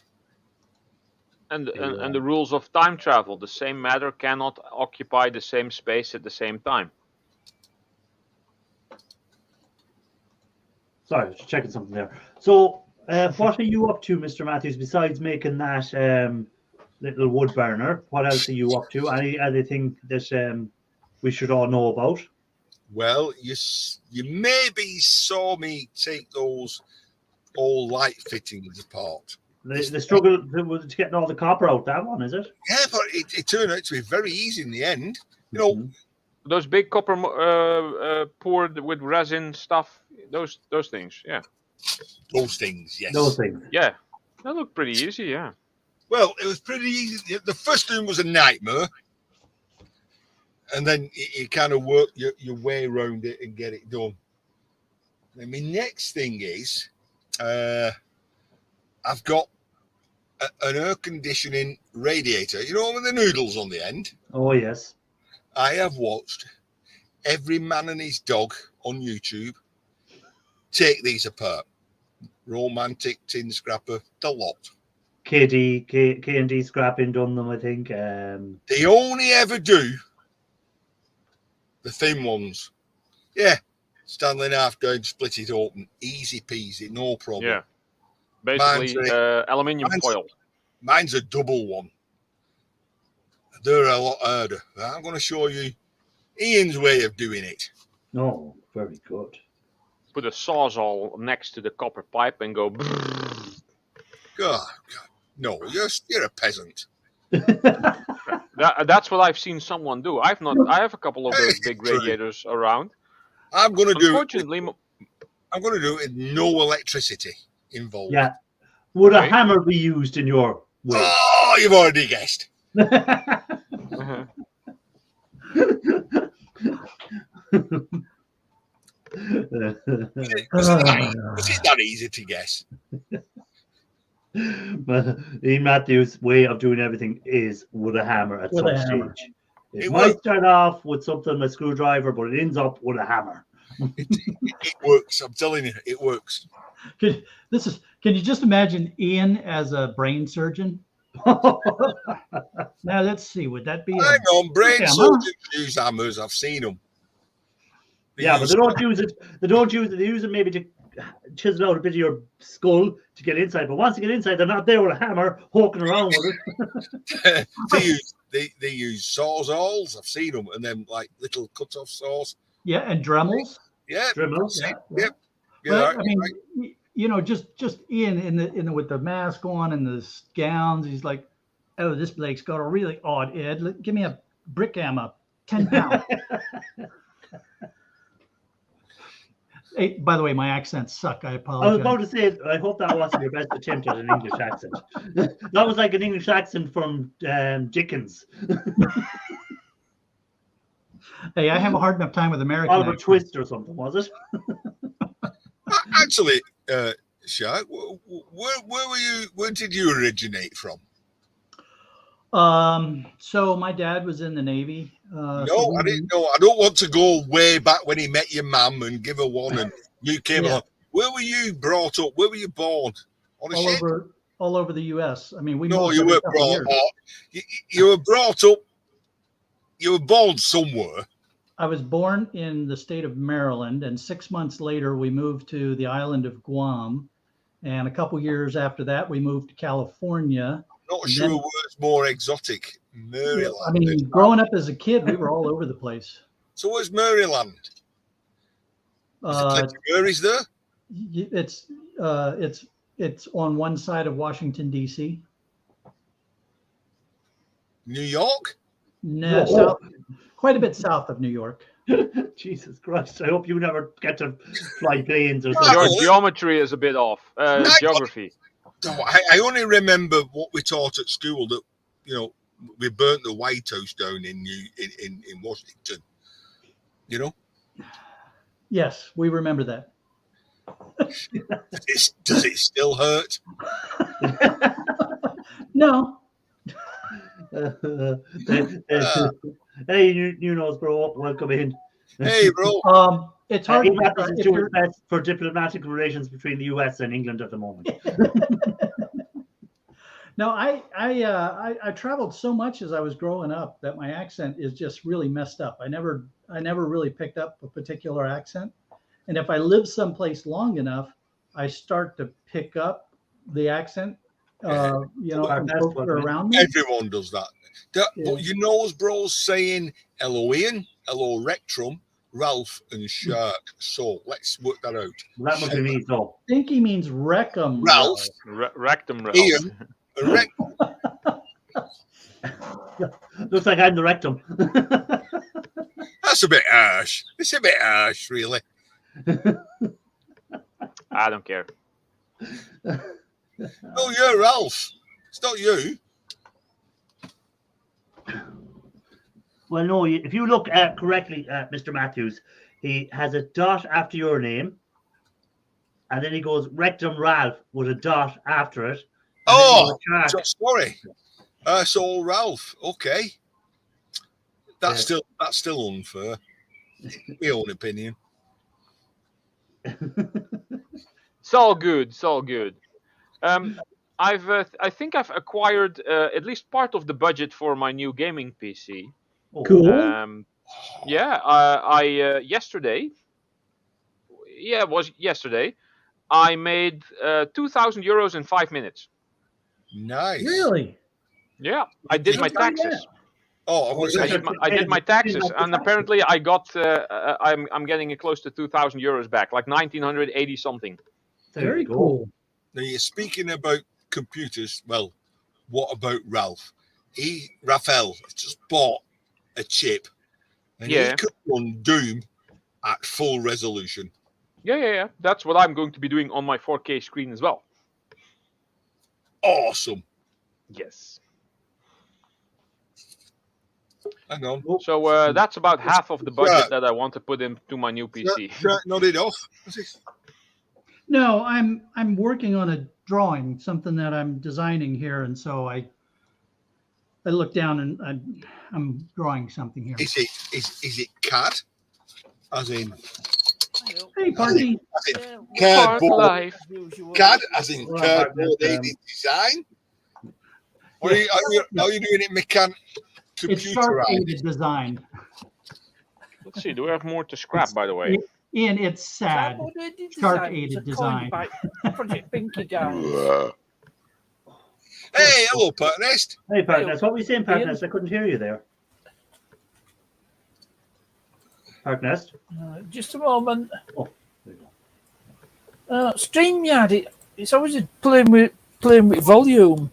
And the rules of time travel. The same matter cannot occupy the same space at the same time. Sorry, just checking something there. So, what are you up to, Mr. Matthews, besides making that little wood burner? What else are you up to? Anything that we should all know about? Well, you maybe saw me take those old light fittings apart. The struggle to getting all the copper out, that one, is it? Yeah, but it turned out to be very easy in the end. You know, Those big copper poured with resin stuff. Those things. Yeah. those things, yes. Those things. Yeah. That looked pretty easy. Yeah. Well, it was pretty easy. The first one was a nightmare. And then you kind of work your way around it and get it done. And my next thing is I've got an air conditioning radiator. You know, with the noodles on the end? Oh, yes. I have watched every man and his dog on YouTube take these apart. Romantic, Tin Scrapper, the lot. K&D Scrapping done them, I think. They only ever do the thin ones. Yeah. Stanley knife down, split it open. Easy peasy, no problem. Yeah. Basically, aluminium foil. Mine's a double one. They're a lot harder. I'm going to show you Ian's way of doing it. Oh, very good. Put a sawzall next to the copper pipe and go. God. No, you're a peasant. That's what I've seen someone do. I have a couple of those big radiators around. I'm going to do Unfortunately, I'm going to do it with no electricity involved. Yeah. Would a hammer be used in your way? Oh, you've already guessed. Was it that easy to guess? But Ian Matthews' way of doing everything is with a hammer at With some a hammer. stage. It might start off with something, a screwdriver, but it ends up with a hammer. It works. I'm telling you, it works. Can you just imagine Ian as a brain surgeon? Now let's see. Would that be? Hang on, brain hammer? surgeons use hammers. I've seen them. But they don't use it. They use it maybe to chisel out a bit of your skull to get inside. But once you get inside, they're not there with a hammer poking around with it. they use sawzalls. I've seen them, and then like little cut-off saws. Yeah, and Dremels. Yeah, Dremels. Yep. But, I mean, you know, just Ian in the with the mask on and the gowns. He's like, oh, this Blake's got a really odd head. Give me a brick hammer, 10 pounds. Hey, by the way, my accents suck. I apologize. I was about to say, I hope that wasn't your best attempt at an English accent. That was like an English accent from Dickens. Hey, I have a hard enough time with American. Oliver Twist or something, was it? Actually, Shark, where were you? Where did you originate from? So my dad was in the Navy. No, so I didn't know. I don't want to go way back when he met your mum and give her one, and you came Yeah. along. Where were you brought up? Where were you born? On a ship? all over the U.S. I mean, we No, moved you every were couple brought years. up. You were brought up. You were born somewhere. I was born in the state of Maryland, and 6 months later, we moved to the island of Guam. And a couple years after that, we moved to California. Not And sure then- where's more exotic. Maryland. I mean, growing up as a kid, we were all over the place. So where's Maryland? Is it plenty of Marys there? It's on one side of Washington, D.C. New York? No, No. south, quite a bit south of New York. Jesus Christ! I hope you never get to fly planes or No. something. Your geometry is a bit off. Geography. No, I only remember what we taught at school that, you know, we burnt the White House down in Washington. You know? Yes, we remember that. Does it still hurt? No, Hey, new nose, bro. Welcome in. Hey, bro. it's hard. He practices if doing you're- his best for diplomatic relations between the US and England at the moment. No, I traveled so much as I was growing up that my accent is just really messed up. I never really picked up a particular accent, and if I live someplace long enough, I start to pick up the accent. From folks that are around me. Everyone does that. Yeah. But you know, us bros saying hello, Ian, hello, Rectrum, Ralph, and Shark. So let's work that out. That must be me, so. I think he means Wreckham. Ralph, Rectum Ralph. Ian, and Rectum. Looks like I'm the rectum. That's a bit harsh. It's a bit harsh, really. I don't care. No, you're Ralph. It's not you. Well, no, if you look correctly at Mr. Matthews, he has a dot after your name, and then he goes Rectum Ralph with a dot after it. and then he Oh, goes Shark. so, sorry. So Ralph. Okay. That's still unfair. My own opinion. It's all good. It's all good. I think I've acquired at least part of the budget for my new gaming PC. Oh, Cool. Yesterday. Yeah, it was yesterday. I made 2,000 euros in 5 minutes. Nice. Really? Yeah, I did my How did you do taxes. Oh, I was I saying, did my taxes, and apparently I got. I'm getting close to 2,000 euros back, like 1,980 something. there Very you go. cool. now you're speaking about computers. Well, what about Ralph? Raphael just bought a chip, and Yeah. he could run Doom at full resolution. Yeah. That's what I'm going to be doing on my 4K screen as well. Awesome. Yes. Hang on. So that's about half of the budget Yeah. that I want to put into my new PC. Shark nodded off. What's this? No, I'm working on a drawing, something that I'm designing here, and so I look down and I'm drawing something here. Is it CAD? As in Hey, party! cardboard. Life. CAD as in Well, cardboard but, aided design? Or are you doing it It's shark computerized? aided design. Let's see. Do we have more to scrap, by the way? Ian, it's sad. Shark-aided design. Project Pinky guy. Hey, hello, Partnest. Hey, Partners. What were you saying, Ian? Partners? I couldn't hear you there. Partners? Just a moment. Oh, there you go. StreamYard, it's always playing with volume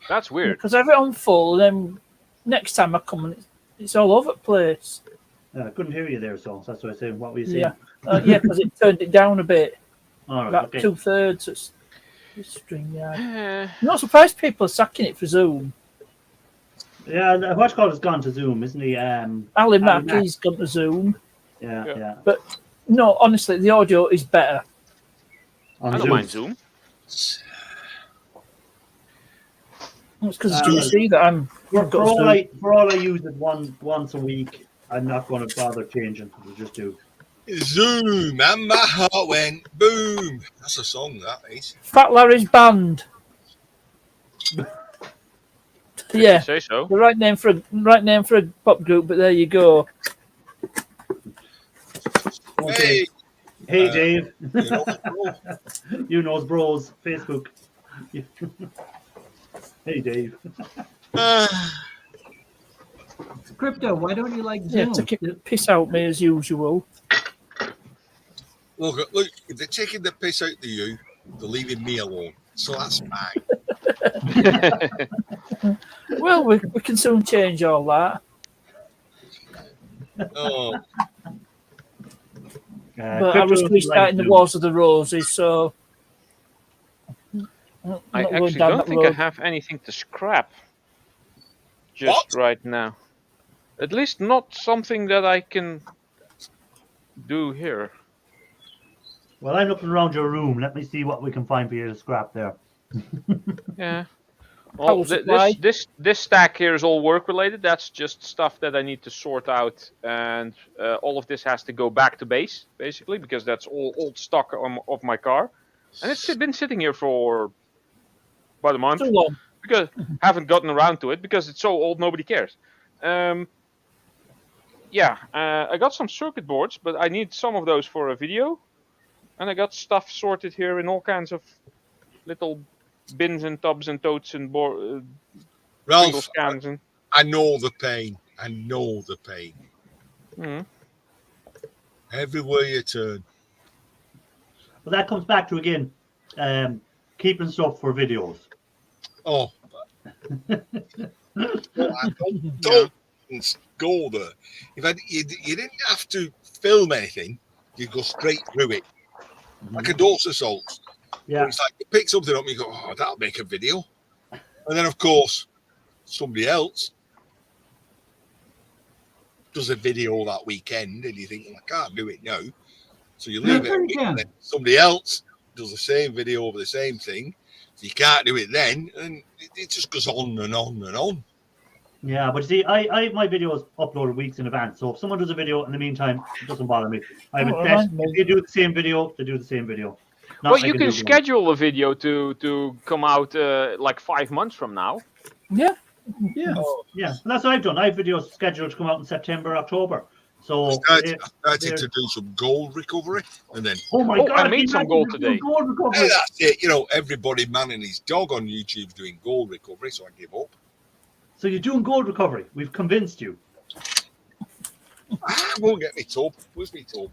That's weird. because I have it on full. Then next time I come, and it's all over the place. I couldn't hear you there, so that's what I said. What were you saying? Yeah, because it turned it down a bit, All right, about okay. 2/3. It's StreamYard. Eh, I'm not surprised people are sacking it for Zoom. Yeah, what's called has gone to Zoom, isn't he? Ali Mackey's gone to Zoom. Yeah. No, honestly, the audio is better. On I don't Zoom. mind Zoom. It's because it's GC that I'm. For, I've got for, all Zoom. for all I use it once a week. I'm not going to bother changing. We'll just do. Zoom, and my heart went boom. That's a song, that is. Fat Larry's band. If you Yeah, say so. the right name for a pop group, but there you go. Okay. Hey, Hey, Dave. you know, bro. You knows bros. Facebook. Hey, Dave. Crypto, why don't you like Yeah, Zoom? to kick the piss out me as usual. Look, if they're taking the piss out of you, they're leaving me alone. So that's fine. Well, we can soon change all that. Oh, But I was Crypto restarting the Zoom. Wars of the Roses, so I'm I not going actually down don't that think I road. have anything to scrap. Just What? right now. At least not something that I can do here. Well, I'm looking around your room. Let me see what we can find for you to scrap there. Yeah. Power Well, supply. this stack here is all work related. That's just stuff that I need to sort out, and all of this has to go back to base basically because that's all old stock of my car, and it's been sitting here for about a month Too long. because haven't gotten around to it because it's so old nobody cares. Yeah, I got some circuit boards, but I need some of those for a video, and I got stuff sorted here in all kinds of little bins and tubs and totes and Pringles Ralph, cans and. I know the pain. I know the pain. Mhm. Everywhere you turn. But that comes back to again, keeping stuff for videos. Oh, don't go there. If you didn't have to film anything, you go straight through it, like a dorsal assault. Yeah. It's like you pick something up and you go, oh, that'll make a video. And then, of course, somebody else does a video that weekend and you think, well, I can't do it now. So you leave it. Sure you can. And then somebody else does the same video over the same thing. So you can't do it then. And it just goes on and on and on. Yeah, but you see, I have my videos uploaded weeks in advance. So if someone does a video in the meantime, it doesn't bother me. I have Oh, it set. right, If they do the same video, they do the same video. Not Well, like you I can do schedule a video to come out like 5 months from now. Yeah. Yeah. Yeah, that's what I've done. I have videos scheduled to come out in September, October. So, I if started they're- to do some gold recovery. And then, oh my Oh, God! I made can you some imagine gold doing today. Gold hey, recovery. that's it. You know, everybody man and his dog on YouTube doing gold recovery. So I give up. So you're doing gold recovery. We've convinced you. Won't get me tub. Where's me tub?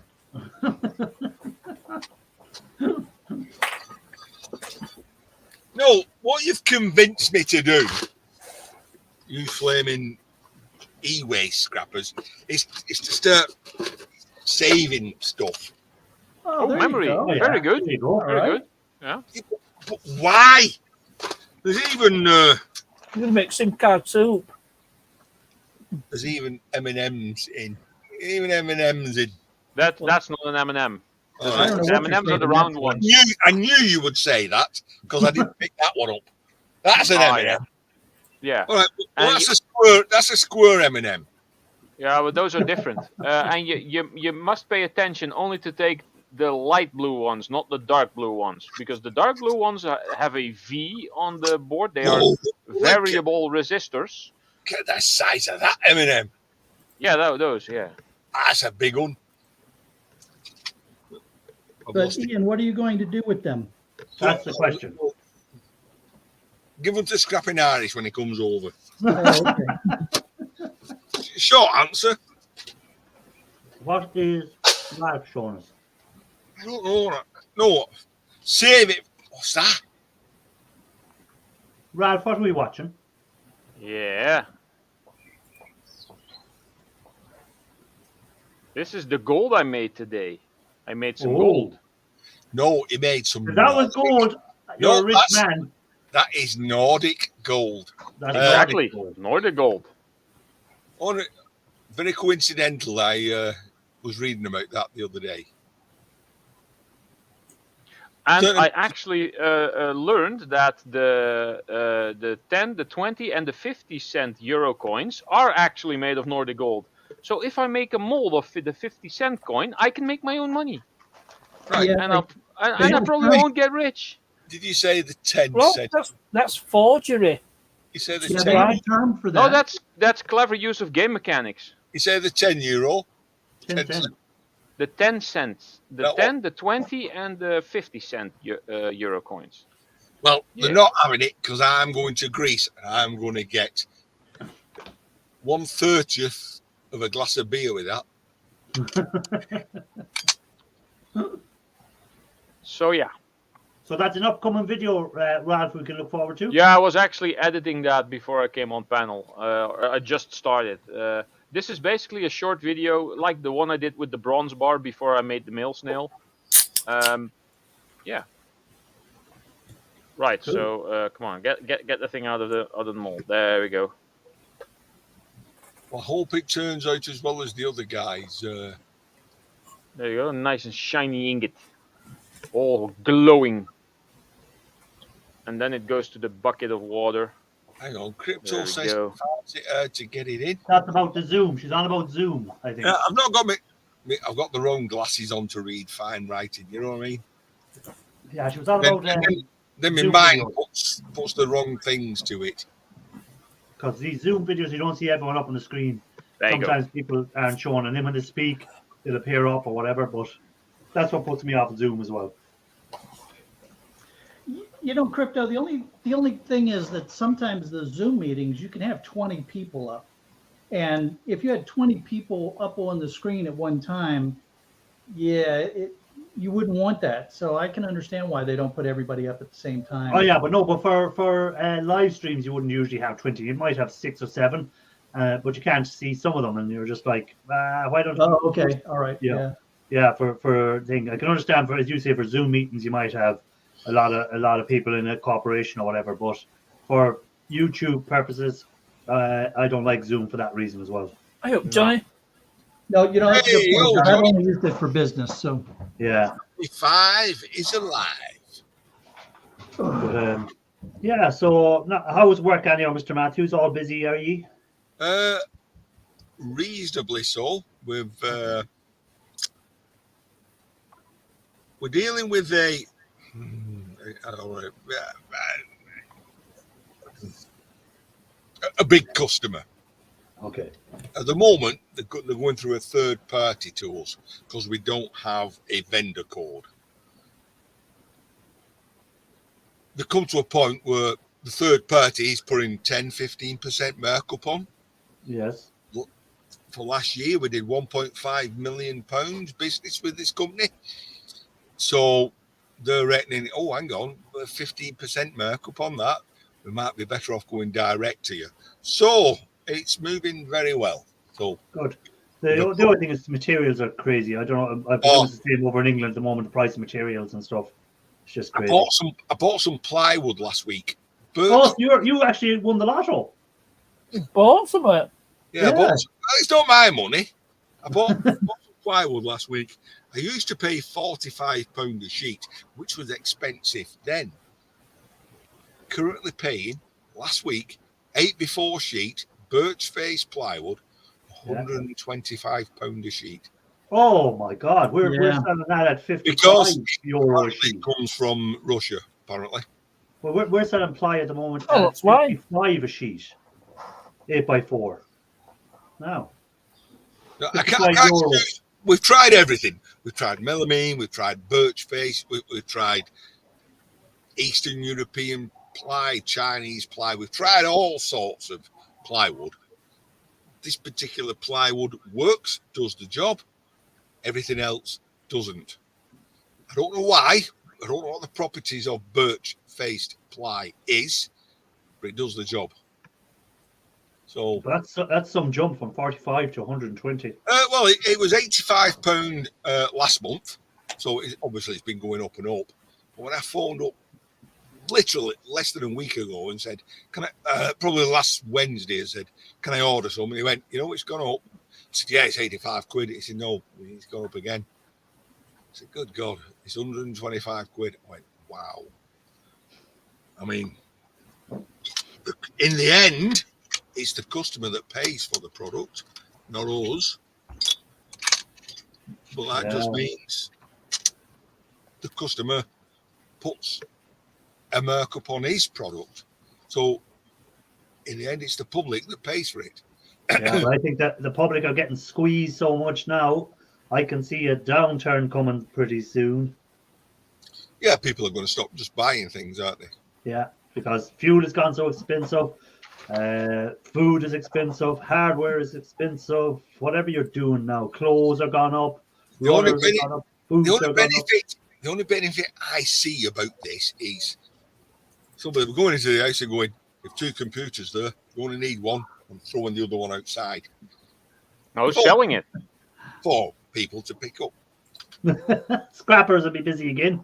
No, what you've convinced me to do, you flaming e-waste scrappers, is to start saving stuff. Oh, there you memory. go. Oh, yeah. Very good. There you go. Very right. good. But why? There's even I'm going to make SIM card soup. M&Ms in. Even M&Ms in. That's not an M&M. All I don't right. know what M&Ms you're are the saying, round that's ones. I knew you would say that because I didn't pick that one up. That's an Ah, M&M. Yeah. All right, well, And that's a square. That's a square M&M. Yeah, but those are different. And you must pay attention only to take the light blue ones, not the dark blue ones, because the dark blue ones have a V on the board. They are variable resistors. Look at the size of that M&M. Yeah, those. Yeah. That's a big one. I've But lost it. Ian, what are you going to do with them? That's the question. Give them to Scrapping Irish when he comes over. Oh, okay. Short answer. What is Ralph showing us? I don't know. No. Save it. What's that? Ralph, what are we watching? Yeah. This is the gold I made today. I made some gold. No, he made some. If that was gold, you're No, a rich that's- man. That is Nordic gold. That's Exactly. Nordic gold. Nordic gold. On it, very coincidental. I was reading about that the other day. And So- I actually learned that the 10, the 20, and the 50-cent euro coins are actually made of Nordic gold. So if I make a mold of the 50-cent coin, I can make my own money, Right. Yeah, and I probably Right. won't get rich. Did you say the 10 Well, cent? that's forgery. You say the yeah, 10? they have a term for that. No, that's clever use of game mechanics. You say the 10 euro? 10 10 cents. The 10 cents, the That 10, the 20, and the 50-cent euro coins. Well, Yeah. they're not having it because I'm going to Greece and I'm going to get 1/30th of a glass of beer with that. So yeah. So that's an upcoming video, Ralph, we can look forward to. Yeah, I was actually editing that before I came on panel. I just started. This is basically a short video, like the one I did with the bronze bar before I made the mail snail. Yeah. Right. Cool. So come on, get the thing out of the mold. There we go. Well, I hope it turns out as well as the other guys. There you go. Nice and shiny ingot, all glowing. And then it goes to the bucket of water. Hang on, Crypto There we says go. to get it in. That's about the Zoom. She's on about Zoom, I think. I've not got I've got the wrong glasses on to read fine writing. You know what I mean? Yeah, she was on Then, about then my Zoom mind videos. puts the wrong things to it. because these Zoom videos, you don't see everyone up on the screen. There you go. Sometimes people aren't shown, and then when they speak, they'll appear up or whatever. But that's what puts me off Zoom as well. You know, Crypto, the only thing is that sometimes the Zoom meetings, you can have 20 people up. And if you had 20 people up on the screen at one time, yeah, you wouldn't want that. So I can understand why they don't put everybody up at the same time. Oh yeah, but no, but for live streams, you wouldn't usually have 20. You might have 6 or 7, but you can't see some of them, and you're just like, why don't? Oh, okay, all right, Yeah. yeah. Yeah, for thing, I can understand for, as you say, for Zoom meetings, you might have a lot of people in a corporation or whatever. But for YouTube purposes, I don't like Zoom for that reason as well. I hope Johnny. No, you know, that's a good Hey, point. yo, I've Johnny. only used it for business, so. Yeah. 5 is alive. But, yeah. So, how was work anyhow, Mr. Matthews? All busy, are ye? Reasonably so. We're dealing with a big customer. Okay. At the moment, they're going through a third party to us because we don't have a vendor code. They come to a point where the third party is putting 10-15% markup on. Yes. For last year, we did £1.5 million business with this company. So they're reckoning, oh, hang on, 15% markup on that. We might be better off going direct to you. So it's moving very well. So Good. The only thing is the materials are crazy. I don't know. I presume it's the same over in England at the moment. The price of materials and stuff. It's just I crazy. bought some plywood last week. Oh, you actually won the lotto. Bought some of it. Yeah, it's not my money. I bought some plywood last week. I used to pay £45 a sheet, which was expensive then. Currently paying, last week, 8x4 sheet, birch face plywood, £125 a sheet. Oh my God, we're selling that at €55 a sheet. It comes from Russia, apparently. Well, we're selling ply at the moment Oh, at that's why. 55 a sheet, 8x4. Now, No, €55. We've tried everything. We've tried melamine, we've tried birch face, we've tried Eastern European ply, Chinese ply. We've tried all sorts of plywood. This particular plywood works, does the job. Everything else doesn't. I don't know why. I don't know what the properties of birch-faced ply is, but it does the job. So that's some jump from 45 to 120. well, it was £85 last month, so obviously it's been going up and up. But when I phoned up literally less than a week ago and said, "Can I?" Probably last Wednesday, I said, "Can I order some?" And he went, "You know, it's gone up." I said, "Yeah, it's £85." He said, "No, it's gone up again." said, good God, it's 125 quid. I went, wow. I mean, in the end, it's the customer that pays for the product, not us. But that just means the customer puts a markup on his product. So in the end, it's the public that pays for it. Yeah, but I think that the public are getting squeezed so much now. I can see a downturn coming pretty soon. Yeah, people are going to stop just buying things, aren't they? Yeah, because fuel has gone so expensive, food is expensive, hardware is expensive. Whatever you're doing now, clothes are gone up, The only runners are gone up, boots are gone up. The only benefit I see about this is somebody going into the house and going, if 2 computers there, you only need one. I'm throwing the other one outside. No, selling it. For people to pick up. Scrappers will be busy again.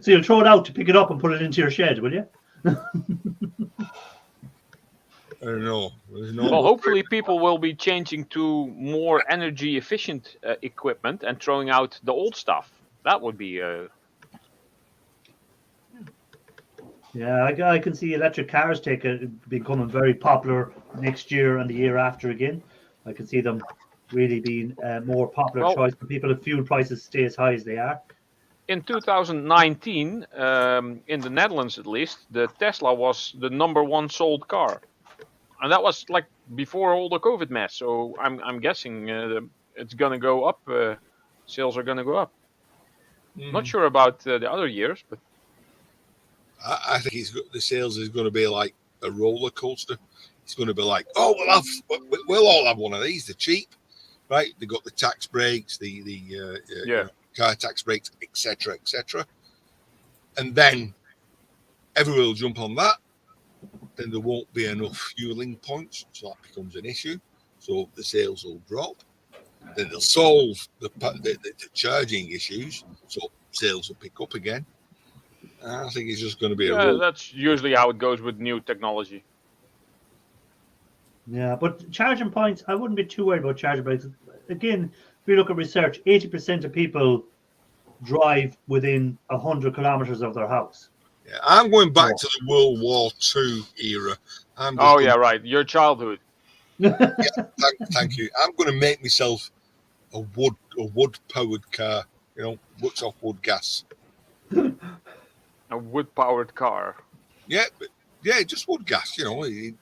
So you'll throw it out to pick it up and put it into your shed, will you? I don't know. Well, hopefully people will be changing to more energy efficient equipment and throwing out the old stuff. That would be Yeah, I can see electric cars becoming very popular next year and the year after again. I can see them really being a more popular choice for people if fuel prices stay as high as they are. In 2019, in the Netherlands at least, the Tesla was the #1 sold car, and that was like before all the COVID mess. So I'm guessing it's gonna go up. Sales are gonna go up. Not sure about the other years, but I think the sales is going to be like a roller coaster. It's going to be like, oh, we'll all have one of these. They're cheap, right? They got the tax breaks, the car tax breaks, etc., etc. And then everyone will jump on that. Then there won't be enough fueling points, so that becomes an issue. So the sales will drop. Then they'll solve the charging issues, so sales will pick up again. I think it's just going to be that's usually how it goes with new technology. Yeah, but charging points, I wouldn't be too worried about charging points. Again, if you look at research, 80% of people drive within 100 kilometers of their house. Yeah, I'm going back to the World War II era. Right, your childhood. Thank you. I'm going to make myself a wood powered car. Works off wood gas. A wood-powered car. Yeah, just wood gas. You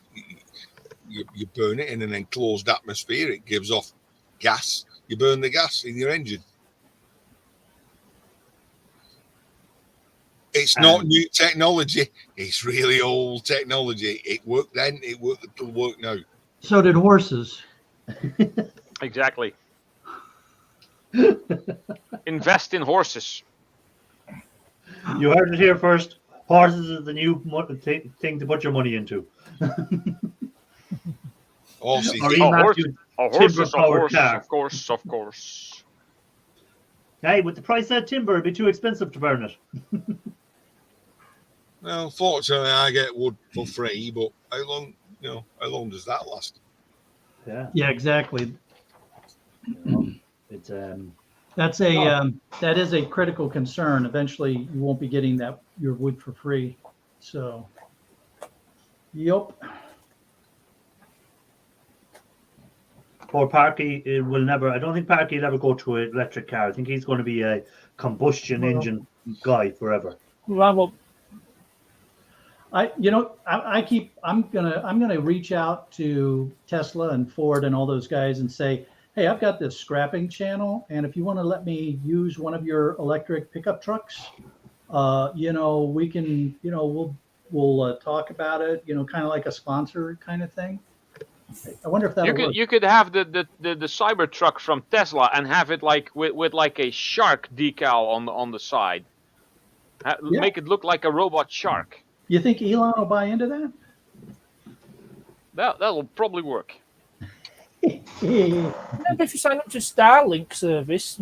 burn it in an enclosed atmosphere. It gives off gas. You burn the gas in your engine. It's not new technology. It's really old technology. It worked then. It worked. It'll work now. So did horses. Exactly. Invest in horses. You heard it here first. Horses is the new thing to put your money into. Horses, of course. Hey, with the price of timber, it'd be too expensive to burn it. Well, fortunately, I get wood for free, but how long does that last? Yeah, exactly. It's that is a critical concern. Eventually, you won't be getting your wood for free. So, yep. Poor Parky will never. I don't think Parky will ever go to an electric car. I think he's going to be a combustion engine guy forever. Well, I'm gonna reach out to Tesla and Ford and all those guys and say, hey, I've got this scrapping channel, and if you want to let me use one of your electric pickup trucks, we can, we'll talk about it, kind of like a sponsor kind of thing. I wonder if that you could have the Cybertruck from Tesla and have it like with like a shark decal on the side. Make it look like a robot shark. You think Elon will buy into that? That'll probably work. Maybe if you sign up to Starlink service.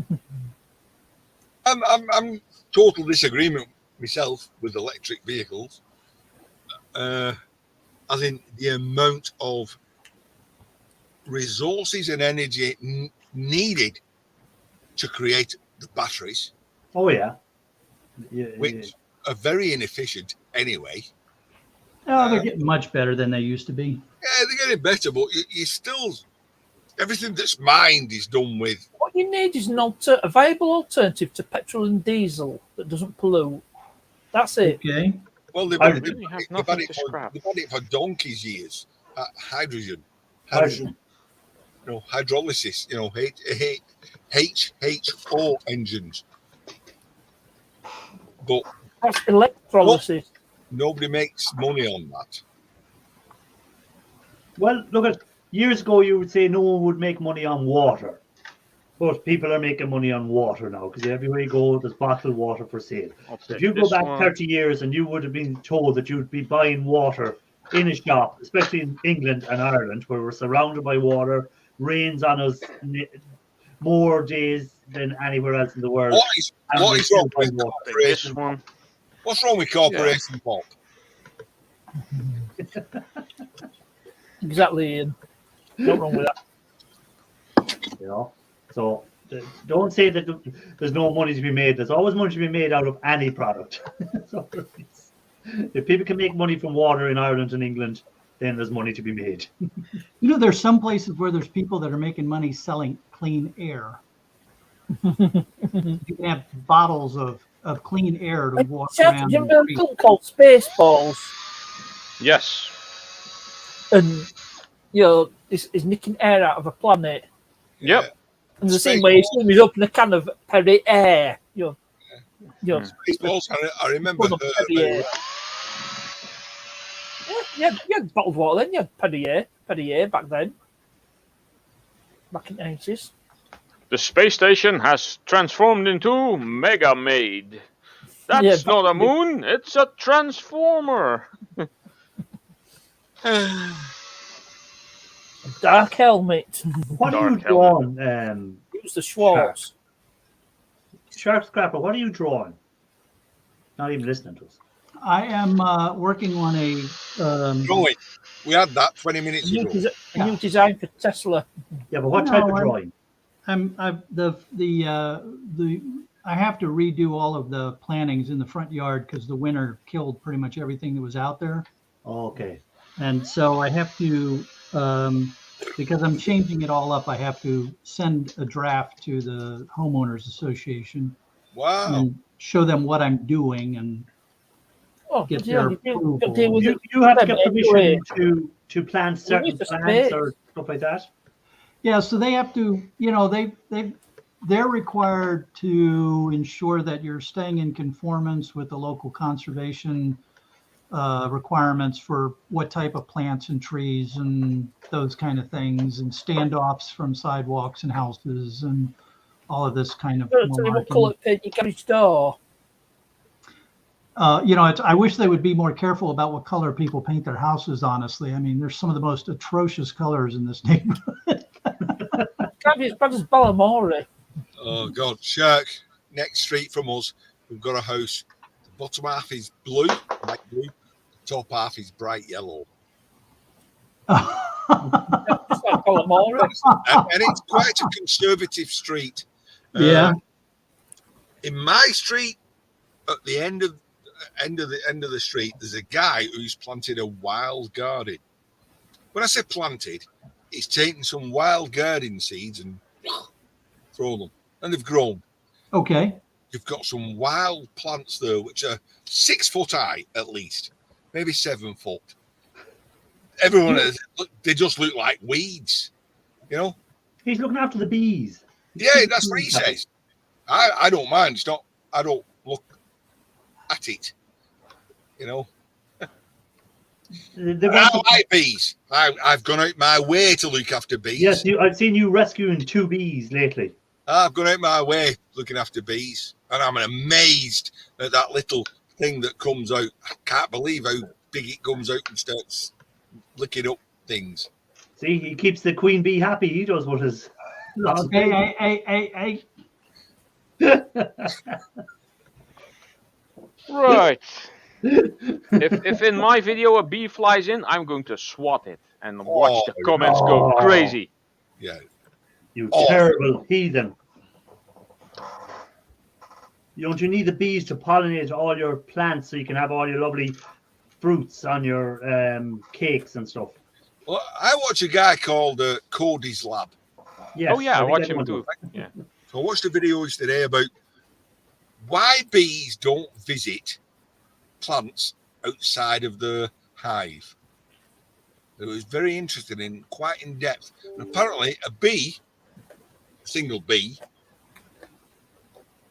I'm total disagreement myself with electric vehicles. As in the amount of resources and energy needed to create the batteries, Oh yeah. Yeah, which are very inefficient anyway. Oh, they're getting much better than they used to be. Yeah, they're getting better, but you still, everything that's mined is done with. What you need is a viable alternative to petrol and diesel that doesn't pollute. That's it. Okay. Well, they've Hydrogen. You have had nothing it to for, scrap. they've had it for donkey's years. Hydrogen, Hydrogen. hydrolysis, HHO engines. But That's electrolysis. nobody makes money on that. Well, look at years ago, you would say no one would make money on water, but people are making money on water now because everywhere you go, there's bottled water for sale. I'll If take you go this back one. 30 years and you would have been told that you'd be buying water in a shop, especially in England and Ireland, where we're surrounded by water, rains on us more days than anywhere else in the world. What is wrong with Take this corporation? one. What's wrong with corporation pop? Exactly, Ian. Not wrong with that. You know, so don't say that there's no money to be made. There's always money to be made out of any product. So if people can make money from water in Ireland and England, then there's money to be made. You know, there's some places where there's people that are making money selling clean air. You can have bottles of clean air to walk Shout, around. do you the remember a street. film called Spaceballs? Yes. And he's nicking air out of a planet. Yep. And the scene where he's opening a can of Perrier. Spaceballs, I remember. Full of Perrier. Yeah, you had bottled water then. You had Perrier back then. Back in the 80s. The space station has transformed into Mega Maid. That's Yeah, not a moon, it's a transformer. Dark helmet. What are you Dark helmet. drawing, Use the Schwartz. Shark Scrapper? What are you drawing? Not even listening to us. I am working on a Drawing. We had that 20 minutes ago. A new design for Tesla. Yeah, but what No, type of I'm- drawing? I have to redo all of the plantings in the front yard because the winter killed pretty much everything that was out there. Oh, okay. And so I have to, because I'm changing it all up, I have to send a draft to the homeowners association Wow. and show them what I'm doing and Oh, get yeah, their you approval. got to deal with it. You have to them get permission anyway. to plant certain need the plants space. or stuff like that. Yeah, so they have to, they're required to ensure that you're staying in conformance with the local conservation requirements for what type of plants and trees and those kind of things, and standoffs from sidewalks and houses and all of this kind of. Tell you what colour paint your garage door. I wish they would be more careful about what color people paint their houses. Honestly, I mean, there's some of the most atrocious colors in this neighborhood. Can't be as bad as Ballamore. Oh, God. Shark, next street from us, we've got a house. The bottom half is blue, light blue. The top half is bright yellow. Just like Ballamore. And it's quite a conservative street. Yeah. In my street, at the end of the street, there's a guy who's planted a wild garden. When I say planted, he's taken some wild garden seeds and thrown them, and they've grown. Okay. You've got some wild plants there, which are 6 foot high at least, maybe 7 foot. Everyone, they just look like weeds, you know. He's looking after the bees. Yeah, that's what he says. I don't mind. It's not. I don't look at it, you know. They I want like bees. I've gone out my way to look after bees. Yes, I've seen you rescuing 2 bees lately. I've gone out my way looking after bees, and I'm amazed at that little thing that comes out. I can't believe how big it comes out and starts licking up things. See, he keeps the queen bee happy. He does what is. Okay. Hey. Right. if in my video a bee flies in, I'm going to swat it and watch the comments go crazy. Yeah. You Oh. terrible heathen. don't you need the bees to pollinate all your plants so you can have all your lovely fruits on your cakes and stuff? Well, I watch a guy called Cody's Lab. Yes. Oh yeah, I think watch him everyone too. does. Yeah. So I watched a video today about why bees don't visit plants outside of the hive. It was very interesting and quite in depth. And apparently, a single bee,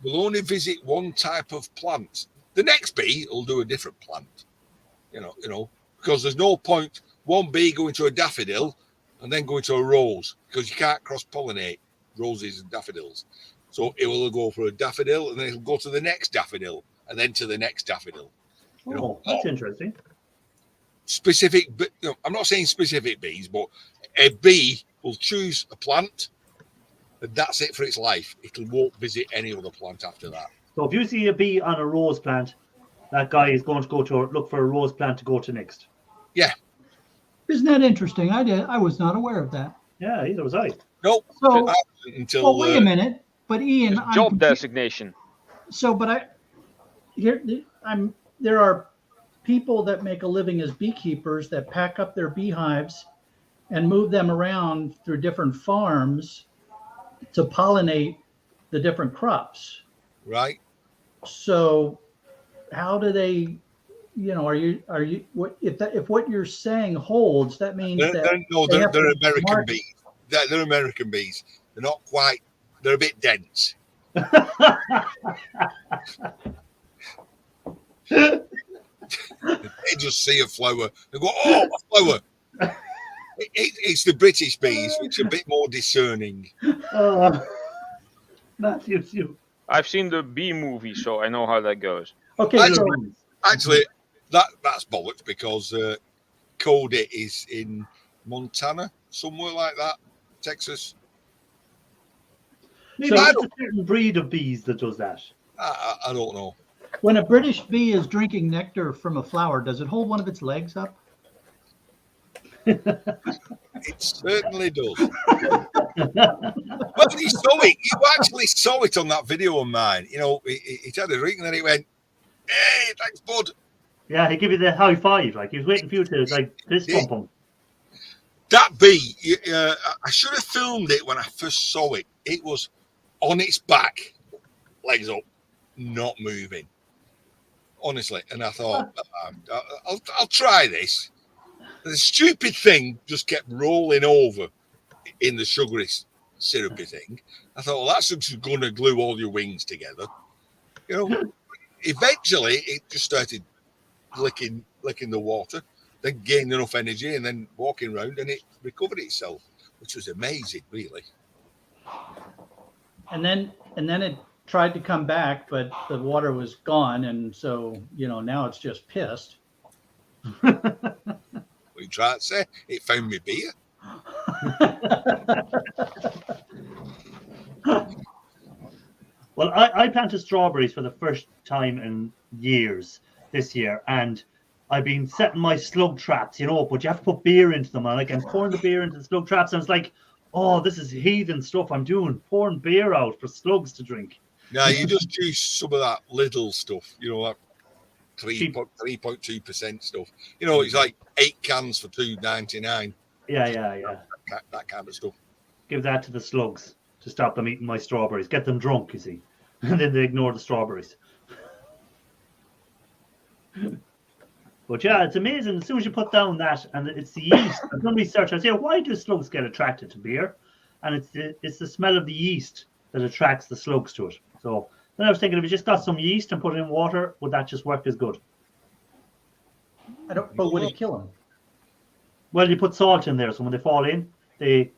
will only visit one type of plant. The next bee will do a different plant. You know, because there's no point one bee going to a daffodil and then going to a rose, because you can't cross-pollinate roses and daffodils. So it will go for a daffodil and then it'll go to the next daffodil and then to the next daffodil. You know, That's interesting. specific, but I'm not saying specific bees, but a bee will choose a plant and that's it for its life. It won't visit any other plant after that. So if you see a bee on a rose plant, that guy is going to go to look for a rose plant to go to next. Isn't that interesting? I was not aware of that. Yeah, either was I. Nope. So, Until well, wait a minute. But Ian, It's job designation. So, but there are people that make a living as beekeepers that pack up their beehives and move them around through different farms to pollinate the different crops. right. So, how do they? Are you what if what you're saying holds? That means They're have American market- bees. They're American bees. They're not quite. They're a bit dense. They just see a flower. They go, "Oh, a flower." It's the British bees, which are a bit more discerning. Matthew, I've seen the bee movie, so I know how that goes. Okay, so Actually, that's bollocks, because Cody is in Montana, somewhere like that, Texas. maybe So- it's a certain breed of bees that does that. I don't know. when a British bee is drinking nectar from a flower, does it hold one of its legs up? It certainly does. Well, you saw it. You actually saw it on that video of mine. It had a drink and then it went, "Hey, thanks, bud." Yeah, he give you the high five. Like he was waiting for you to fist bump him. That bee, I should have filmed it when I first saw it. It was on its back, legs up, not moving. Honestly, and I thought, I'll try this. The stupid thing just kept rolling over in the sugary syrupy thing. I thought, well, that's just going to glue all your wings together. Eventually, it just started licking the water, then gained enough energy, and then walking around, and it recovered itself, which was amazing, really. And then it tried to come back, but the water was gone, and so now it's just pissed. We tried to say it found me beer. Well, I planted strawberries for the first time in years this year, and I've been setting my slug traps, but you have to put beer into them. I'm pouring the beer into the slug traps, and it's like, oh, this is heathen stuff I'm doing, pouring beer out for slugs to drink. Now, you just choose some of that little stuff, like 3.2% stuff. It's like 8 cans for $2.99. Yeah. That kind of stuff. Give that to the slugs to stop them eating my strawberries. Get them drunk, you see. And then they ignore the strawberries. But yeah, it's amazing. As soon as you put down that, and it's the yeast. I've done research. I say, why do slugs get attracted to beer? And it's the smell of the yeast that attracts the slugs to it. So then I was thinking, if you just got some yeast and put it in water, would that just work as good? But would it kill them? Well, you put salt in there, so when they fall in, the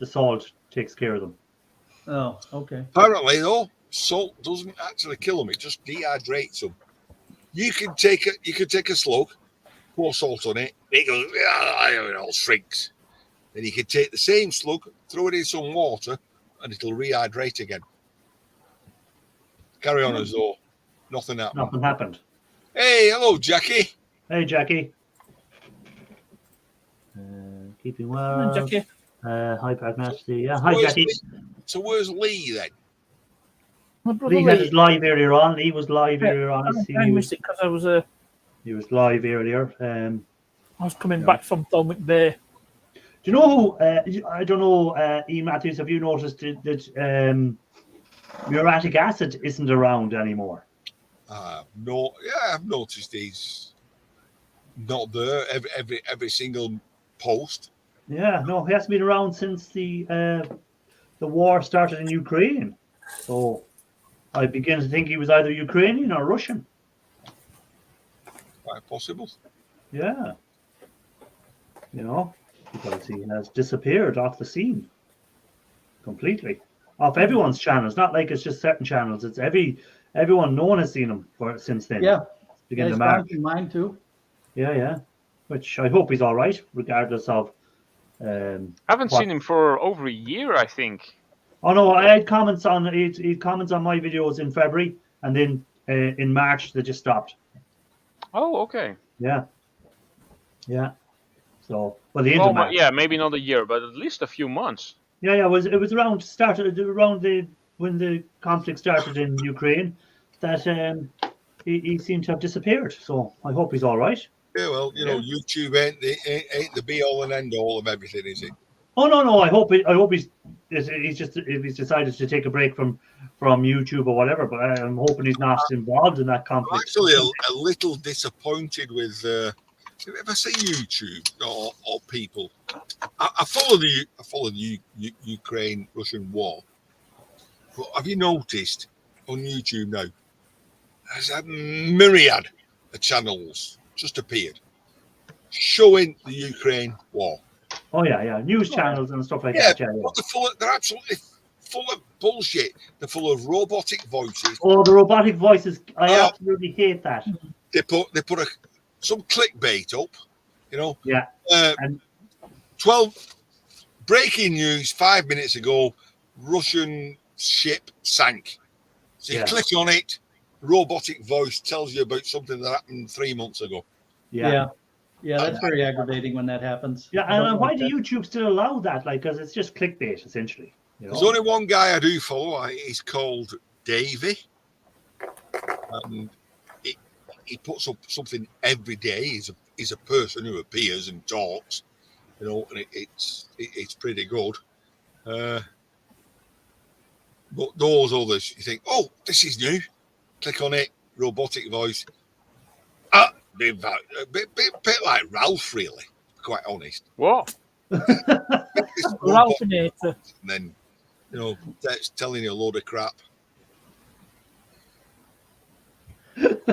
salt takes care of them. Oh, okay. Apparently, though, salt doesn't actually kill them; it just dehydrates them. You could take a slug, pour salt on it, it goes, it all shrinks. Then you could take the same slug, throw it in some water, and it'll rehydrate again. Carry on as though nothing happened. Nothing happened. Hey, hello, Jackie. Hey, Jackie. Keeping Come on, well. Jackie. Hi, Pat Nasty. Yeah, hi, Jackie. So where's Lee then? My brother Lee had Lee, his live earlier on. Lee was live earlier on. I see I he missed was, it because he was live earlier. I was coming Yeah. back from Thomwick Bay. Do you know who? I don't know. Ian Matthews, have you noticed that muriatic acid isn't around anymore? No, yeah, I've noticed he's not there every single post. Yeah, no, he hasn't been around since the war started in Ukraine. So I begin to think he was either Ukrainian or Russian. Quite possible. Yeah, because he has disappeared off the scene completely, off everyone's channels. Not like it's just certain channels. It's everyone. No one has seen him since then. Yeah, Beginning it's of gone March. through mine too. Yeah. Which I hope he's all right, regardless of. Haven't what- seen him for over a year, I think. Oh no, I had comments on he comments on my videos in February, and then in March they just stopped. Oh, okay. Yeah. So, well, the end Well, of March. yeah, maybe not a year, but at least a few months. Yeah. It was around when the conflict started in Ukraine that he seemed to have disappeared. So I hope he's all right. Yeah, well, YouTube ain't the be all and end all of everything, is it? Oh no! I hope he's decided to take a break from YouTube or whatever. But I'm hoping he's not involved in that I'm conflict. actually a little disappointed with. If I say YouTube or people, I follow the Ukraine-Russian war. But have you noticed on YouTube now? There's a myriad of channels just appeared showing the Ukraine war. Oh yeah, news channels and stuff like Yeah, that. Yeah. but they're absolutely full of bullshit. They're full of robotic voices. Oh, the robotic voices! I Oh. absolutely hate that. They put some clickbait up, Yeah. And 12 breaking news 5 minutes ago. Russian ship sank. So you Yeah. click on it. Robotic voice tells you about something that happened 3 months ago. yeah. Yeah, that's very aggravating when that happens. Yeah, I don't and why like do that. YouTube still allow that? Like, because it's just clickbait, essentially. There's only one guy I do follow. He's called Davey. And he puts up something every day. He's a person who appears and talks, and it's pretty good. But those others, you think, oh, this is new. Click on it, robotic voice. A bit like Ralph, really, to be quite honest. What? This Ralph robot, Nater. and then, that's telling you a load of crap.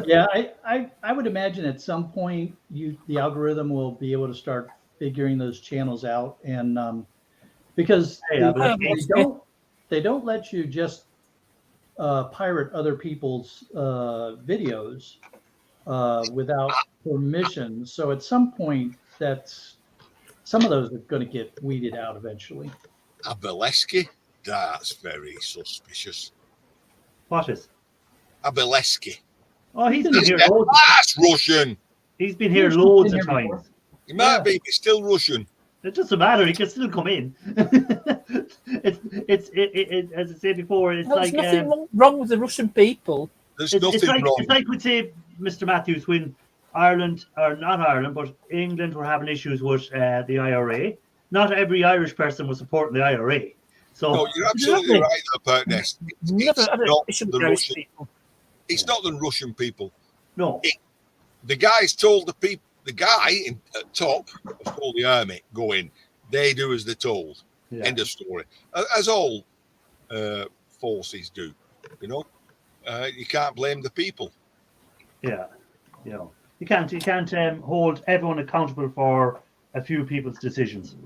Yeah, I would imagine at some point the algorithm will be able to start figuring those channels out, and because Yeah, they don't let you just pirate other people's videos without permission. So at some point, some of those are going to get weeded out eventually. Abeleski, that's very suspicious. What is? Abeleski, Oh, he's been here loads. that's Russian. He's been here He's loads been of here times. before. He might be, but still Russian. It doesn't matter. He can still come in. It's as I said before. It's There's like nothing wrong with the Russian people. There's it's nothing like wrong. it's like we'd say, Mr. Matthews, when Ireland, or not Ireland, but England were having issues with the IRA. Not every Irish person was supporting the IRA. So No, you're absolutely Exactly. right about this. Never had an not issue with the Irish Russian. people. It's not the Russian people. no, The guy's told the guy at top has told the army, go in. They do as they're told. yeah. End of story. As all forces do, you can't blame the people. Yeah, you can't hold everyone accountable for a few people's decisions.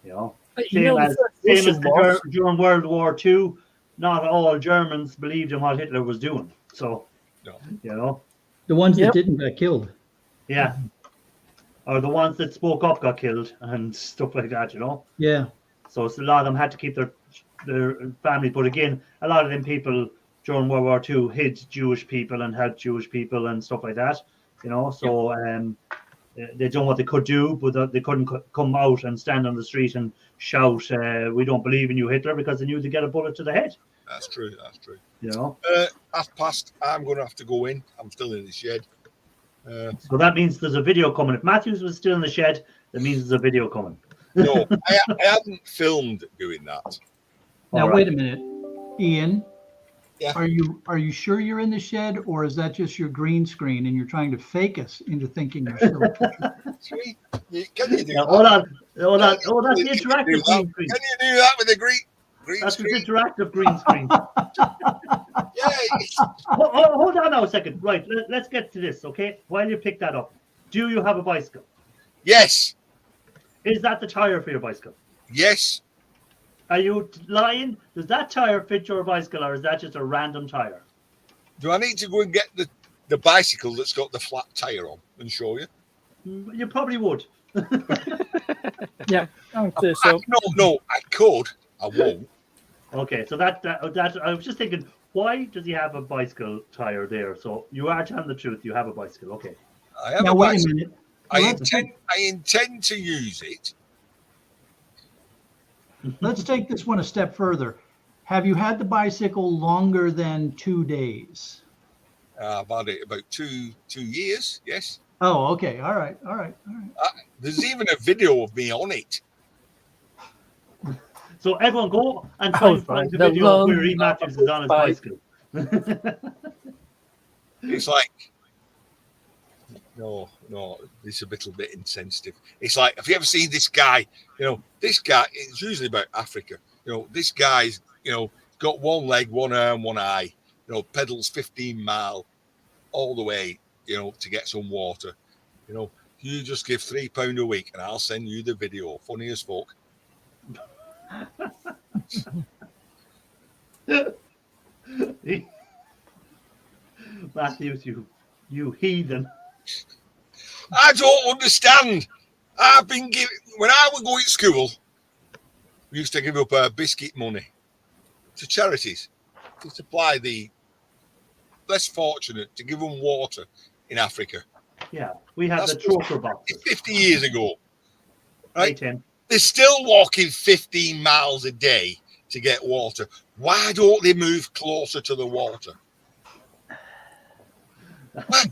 But Same as Russian wars. during World War II, not all Germans believed in what Hitler was doing. So, No. The ones Yep. that didn't get killed. Yeah, or the ones that spoke up got killed and stuff like that. Yeah. So it's a lot of them had to keep their families. But again, a lot of them people during World War II hid Jewish people and helped Jewish people and stuff like that. So They done what they could do, but they couldn't come out and stand on the street and shout, "We don't believe in you, Hitler," because they knew they'd get a bullet to the head. That's true. That's true. You know. 1:30. I'm going to have to go in. I'm still in the shed. So that means there's a video coming. If Matthews was still in the shed, that means there's a video coming. No, I haven't filmed doing that. Now, All right. wait a minute, Ian. Yeah. Are you sure you're in the shed, or is that just your green screen and you're trying to fake us into thinking you're still? See? Can you do Now, that? hold on. Oh, that's the Can you do interactive that? green screen. Can you do that with the green That's the screen? interactive green screen. Yeah, it's- Hold on now a second. Right, let's get to this, okay? While you pick that up, do you have a bicycle? yes, Is that the tire for your bicycle? yes. Are you lying? Does that tire fit your bicycle, or is that just a random tire? Do I need to go and get the bicycle that's got the flat tire on and show you? You probably would. Yeah, I would say so. No, I could. I won't. Okay, so that I was just thinking, why does he have a bicycle tire there? So you are telling the truth. You have a bicycle. Okay. I have Now, a wait a bicycle. minute. I intend to use it. Let's take this one a step further. Have you had the bicycle longer than 2 days? I've had it about two years. Yes. Oh, okay. All right. There's even a video of me on it. So everyone go and try and find the video where E. Matthews is on his bicycle. It's like, no, it's a little bit insensitive. It's like, have you ever seen this guy? This guy, it's usually about Africa. This guy's, got one leg, one arm, one eye, pedals 15 mile all the way, to get some water. You just give £3 a week and I'll send you the video. Funny as fuck. Matthews, you heathen. I don't understand. I've been giving, when I would go to school, we used to give up our biscuit money to charities to supply the less fortunate, to give them water in Africa. Yeah, we had the troker boxes. 50 years ago, right? Hey, Tim. They're still walking 15 miles a day to get water. Why don't they move closer to the water? I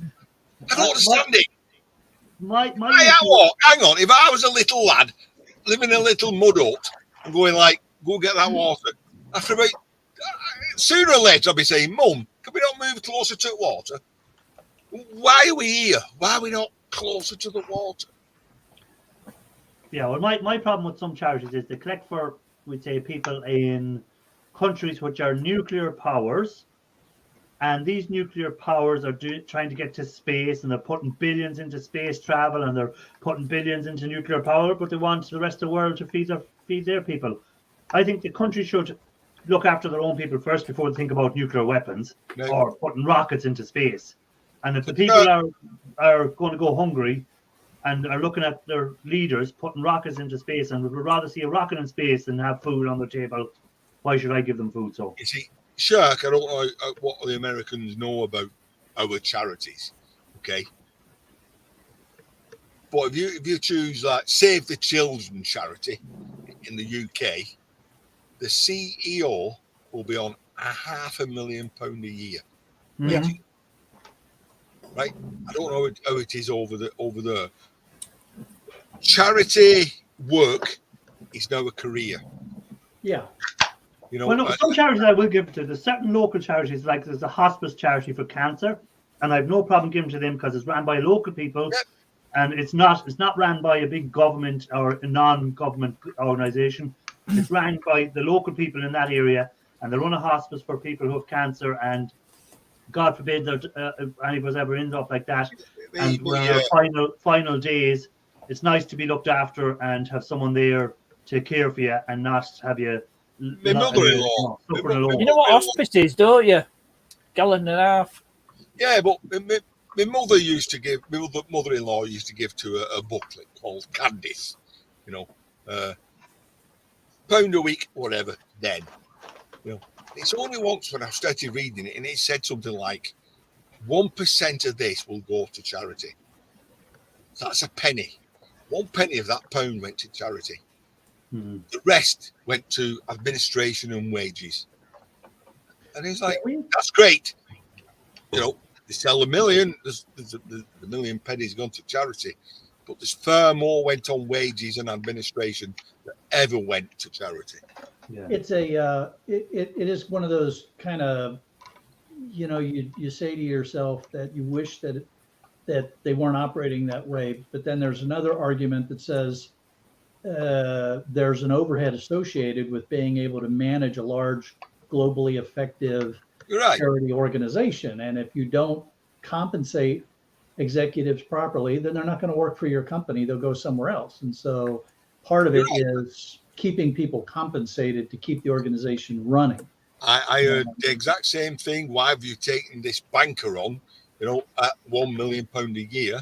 don't understand it. My Hang on. If I was a little lad living in a little mud hut and going like, go get that water, after about, sooner or later I'll be saying, Mum, can we not move closer to water? Why are we here? Why are we not closer to the water? Yeah, well, my problem with some charities is they collect for, we'd say, people in countries which are nuclear powers, and these nuclear powers are trying to get to space, and they're putting billions into space travel, and they're putting billions into nuclear power, but they want the rest of the world to feed their people. I think the country should look after their own people first before they think about nuclear weapons or putting rockets into space. And if the people are going to go hungry and are looking at their leaders putting rockets into space and would rather see a rocket in space than have food on their table, why should I give them food? So you see, Shirk, I don't know what the Americans know about our charities, okay? But if you choose like Save the Children charity in the UK, the CEO will be on £500,000 a year. Yeah. Right? I don't know how it is over there. Charity work is now a career. yeah. Well, no, some charities I will give to. There's certain local charities, like there's a hospice charity for cancer, and I have no problem giving to them because it's run by local people, and it's not ran by a big government or a non-government organization. It's ran by the local people in that area, and they run a hospice for people who have cancer, and God forbid that any of us ever end up like that. And when our final days, it's nice to be looked after and have someone there to care for you and not have you. My mother-in-law. You know what hospice is, don't you? Gallon and a half. Yeah, but my mother used to give. My mother-in-law used to give to a booklet called Candice. £1 a week, whatever. Then, it's only once when I started reading it, and it said something like 1% of this will go to charity. That's a penny. 1 penny of that pound went to charity. Hmm. The rest went to administration and wages. And he's like, that's great. You know, they sell a million, the million pennies gone to charity. But there's far more went on wages and administration that ever went to charity. Yeah. It's a it is one of those kind of, you know, you say to yourself that you wish that they weren't operating that way, but then there's another argument that says there's an overhead associated with being able to manage a large, globally effective You're right. charity organization, and if you don't compensate executives properly, then they're not going to work for your company. They'll go somewhere else. And so part of it is keeping people compensated to keep the organization running. I heard the exact same thing. Why have you taken this banker on, you know, at £1 million a year?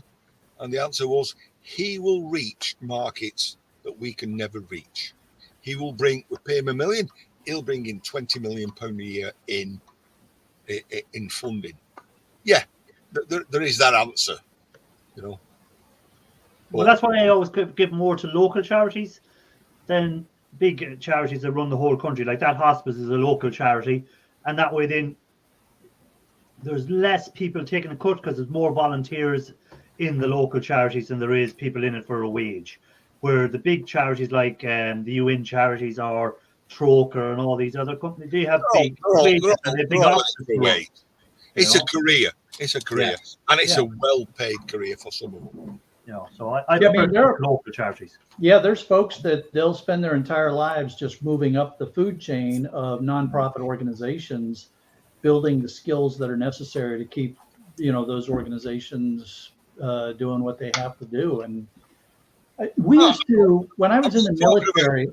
And the answer was, he will reach markets that we can never reach. He will we pay him $1 million, he'll bring in £20 million a year in funding. Yeah, there is that answer, you know. Well, that's why I always give more to local charities than big charities that run the whole country. Like that hospice is a local charity, and that way then there's less people taking a cut because there's more volunteers in the local charities than there is people in it for a wage. Where the big charities like the UN charities or Troker and all these other companies, they have big wages and they have big offices. It's a career. It's a career, and it's Yeah. a well-paid career for some of them. You know, so I Yeah, I prefer mean, there are- local charities. Yeah, there's folks that they'll spend their entire lives just moving up the food chain of nonprofit organizations, building the skills that are necessary to keep, you know, those organizations doing what they have to do. And we used to, when I was in the military.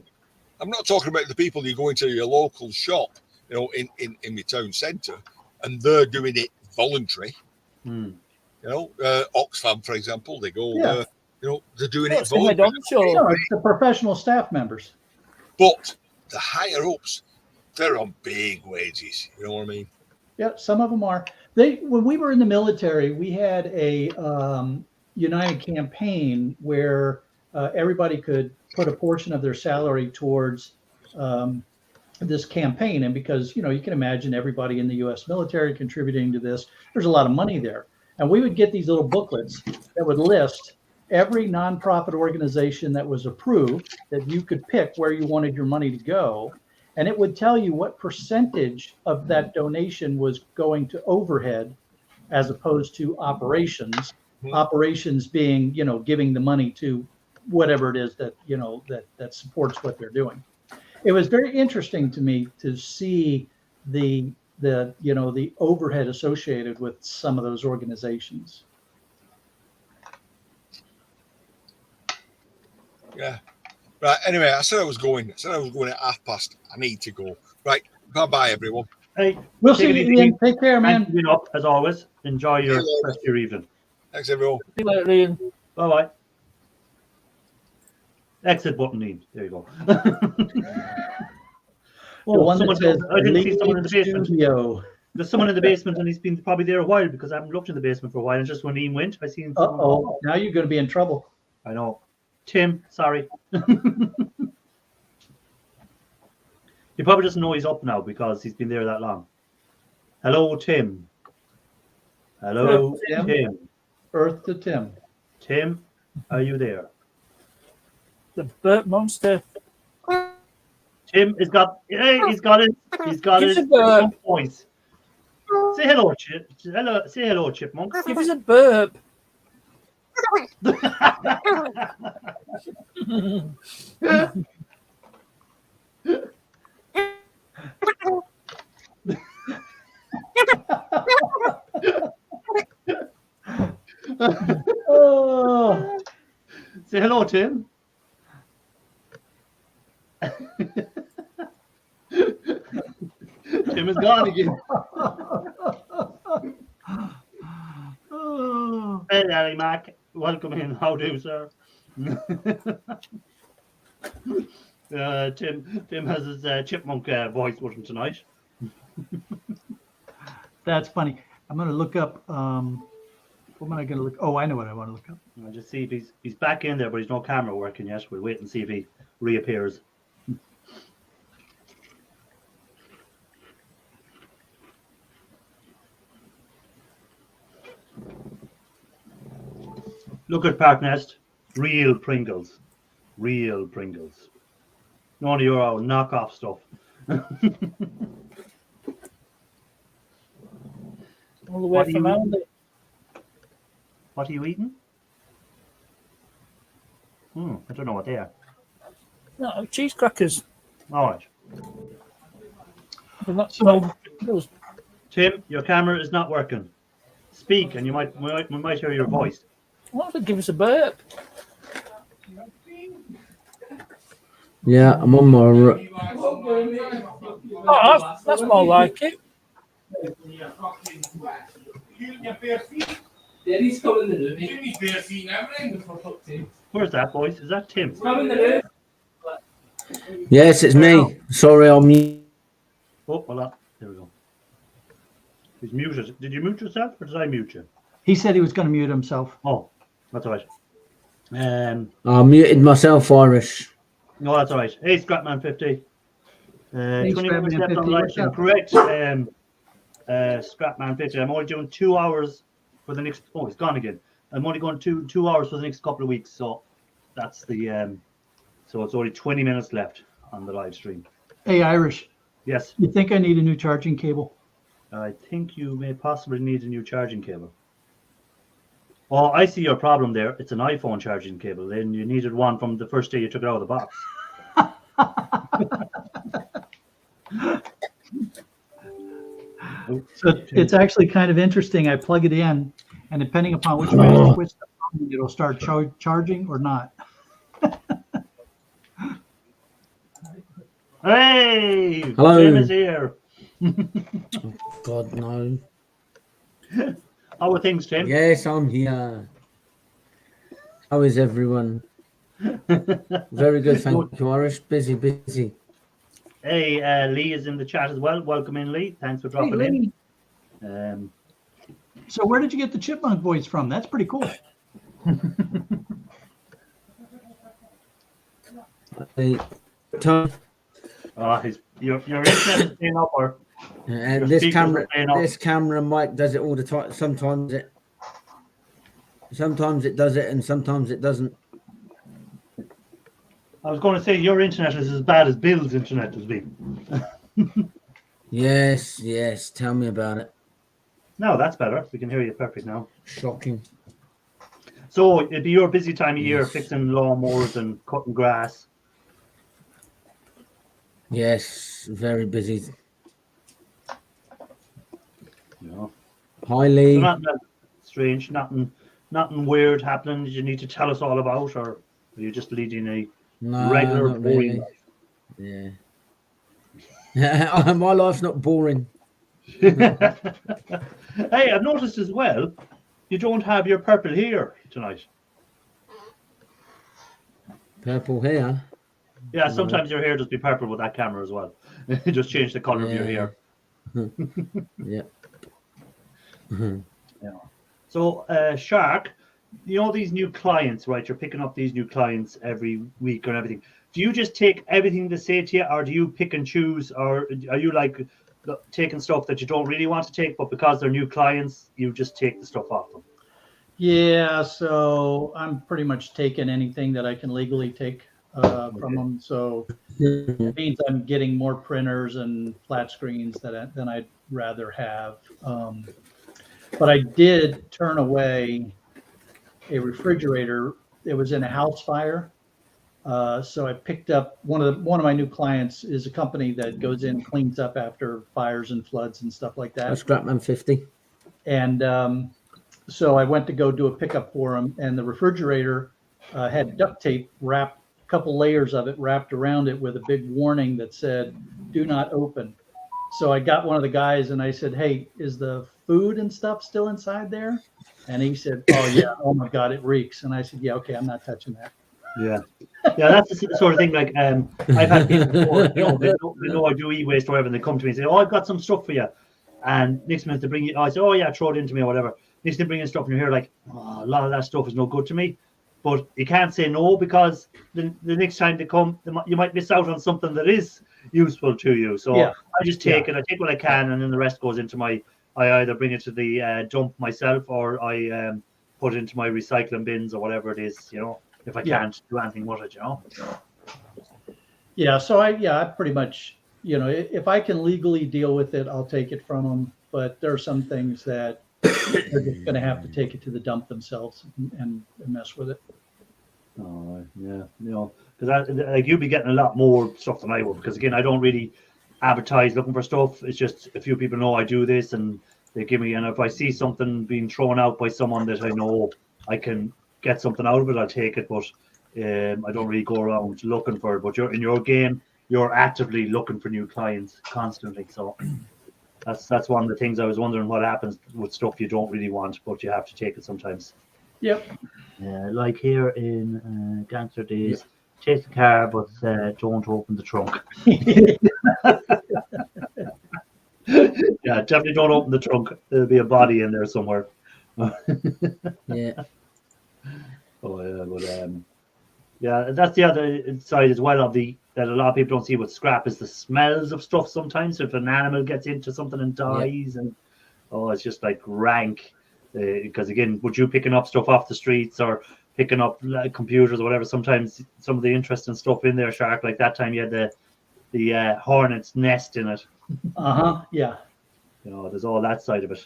I'm not talking about the people you go into your local shop, you know, in your town centre, and they're doing it voluntary. Hmm. You know, Oxfam, for example, they go, Yeah. you know, they're doing Well, it it's the head voluntary. honcho. No, it's the professional staff members. But the higher ups, they're on big wages. You know what I mean? Yeah, some of them are. When we were in the military, we had a United campaign where everybody could put a portion of their salary towards this campaign. And because, you know, you can imagine everybody in the U.S. military contributing to this, there's a lot of money there. And we would get these little booklets that would list every nonprofit organization that was approved that you could pick where you wanted your money to go. And it would tell you what percentage of that donation was going to overhead as opposed to operations. Operations being, you know, giving the money to whatever it is that, you know, that supports what they're doing. It was very interesting to me to see the you know, the overhead associated with some of those organizations. Yeah. Right. Anyway, I said I was going at past. I need to go. Right. Bye, everyone. Hey, We'll take see it you, easy. Ian. Take care, man. Thanks for being up as always. Enjoy your Hello. rest of your evening. Thanks, everyone. See you later, Ian. Bye bye. Exit button, Ian. There you go. The one that says, I didn't see someone in the "Leave basement. studio." There's someone in the basement, and he's been probably there a while because I haven't looked in the basement for a while. And just when Ian went, I seen someone. Uh-oh, now you're going to be in trouble. I know. Tim, sorry. He probably doesn't know he's up now because he's been there that long. Hello, Tim. Hello, Tim. Tim. Earth to Tim. Tim, are you there? The burp monster. Tim has got. Hey, he's got Give his us a burp. voice. Say hello, Chip. Hello, say hello, Chipmunk. Give us a burp. Oh, Say hello, Tim. Tim is gone again. oh. Hey, Larry Mac. Welcome in. How do, sir? Tim has his chipmunk voice with him tonight. That's funny. I'm going to look up What am I going to look? Oh, I know what I want to look up. I'll just see if he's back in there, but he's no camera working yet. We'll wait and see if he reappears. Look at Parknest. Real Pringles. Real Pringles. None of your own knockoff stuff. All the way What are from you Aldi. What are you eating? I don't know what they are. No, cheese crackers. All right. They're not smelled. Those. Tim, your camera is not working. Speak, and we might hear your voice. What if they give us a burp? Yeah, I'm on my. Oh, that's more like it. Daddy's coming in the room. Where's that voice? Is that Tim? Come in the room. Yes, it's me. Sorry, I'm mute. Oh, hold on. There we go. He's muted. Did you mute yourself, or did I mute you? He said he was going to mute himself. Oh, that's all right. I muted myself, Irish. No, that's all right. Hey, Scrapman50. Hey, 20 minutes Scrapman50, left on the live what's stream. up? Correct. Scrapman50. I'm only doing 2 hours for the next. Oh, it's gone again. I'm only going 2 hours for the next couple of weeks. So that's the. So it's only 20 minutes left on the live stream. Hey, Irish, Yes, you think I need a new charging cable? I think you may possibly need a new charging cable. Oh, I see your problem there. It's an iPhone charging cable. Then you needed one from the first day you took it out of the box. So it's actually kind of interesting. I plug it in, and depending upon which way I switch the phone, it'll start charging or not. Hey, Hello. Tim is here. God, no. How are things, Tim? Yes, I'm here. How is everyone? Very good, thank you, Irish. Busy. Hey, Lee is in the chat as well. Welcome in, Lee. Thanks for dropping Lee. in. So where did you get the chipmunk voice from? That's pretty cool. Hey, Tom, Your internet is playing up, or Your this speakers camera, are playing up. this camera mic does it all the time. Sometimes it does it, and sometimes it doesn't. I was going to say your internet is as bad as Bill's internet has been. Yes. Tell me about it. No, that's better. We can hear you perfect now. Shocking. So it'd be your busy time of year, Yes. fixing lawnmowers and cutting grass. Yes, very busy. You know, Highly. so nothing strange, nothing weird happening that you need to tell us all about, or are you just leading a No, regular not boring really. Yeah. My life's not boring. life? Hey, I've noticed as well, you don't have your purple hair tonight. Purple hair. Yeah, sometimes your hair just be purple with that camera as well. Just change the color of your hair. Yeah. So, Shark, you know these new clients, right? You're picking up these new clients every week and everything. Do you just take everything they say to you, or do you pick and choose, or are you like taking stuff that you don't really want to take, but because they're new clients, you just take the stuff off them? Yeah, so I'm pretty much taking anything that I can legally take from them. So it means I'm getting more printers and flat screens than I'd rather have. But I did turn away a refrigerator. It was in a house fire. So I picked up one of my new clients is a company that goes in and cleans up after fires and floods and stuff like that. That's Scrapman50. And so I went to go do a pickup for him, and the refrigerator had duct tape wrapped, a couple layers of it wrapped around it with a big warning that said, "Do not open." So I got one of the guys and I said, "Hey, is the food and stuff still inside there?" And he said, "Oh yeah, oh my God, it reeks." And I said, "Yeah, okay, I'm not touching that." Yeah, that's the sort of thing. Like, I've had people before, they know I do e-waste or whatever, and they come to me and say, "Oh, I've got some stuff for you," and next minute they bring you. I say, "Oh yeah, throw it into me or whatever." next thing bringing stuff and you're here like, oh, a lot of that stuff is no good to me. But you can't say no because the next time they come, you might miss out on something that is useful to you. So Yeah. I just take it. I take what I can, and then the rest goes into my. I either bring it to the dump myself, or I put it into my recycling bins or whatever it is. If I Yeah. can't do anything with it, Yeah. So I pretty much, if I can legally deal with it, I'll take it from them. But there are some things that they're just going to have to take it to the dump themselves and mess with it. Oh yeah, because like you'll be getting a lot more stuff than I will, because again I don't really advertise looking for stuff. It's just a few people know I do this and they give me, and if I see something being thrown out by someone that I know I can get something out of it, I'll take it. But I don't really go around looking for it. But in your game, you're actively looking for new clients constantly. So that's one of the things I was wondering, what happens with stuff you don't really want, but you have to take it sometimes. Yep. Like here in Gangster Days, chase the car, but don't open the trunk. Yeah, definitely don't open the trunk. There'll be a body in there somewhere. Yeah. Oh yeah, but yeah, that's the other side as well of that a lot of people don't see with scrap is the smells of stuff sometimes. If an animal gets into something and dies, and it's just like rank. Because again, would you picking up stuff off the streets or picking up computers or whatever? Sometimes some of the interesting stuff in there, Shark, like that time you had the hornet's nest in it. Yeah. There's all that side of it.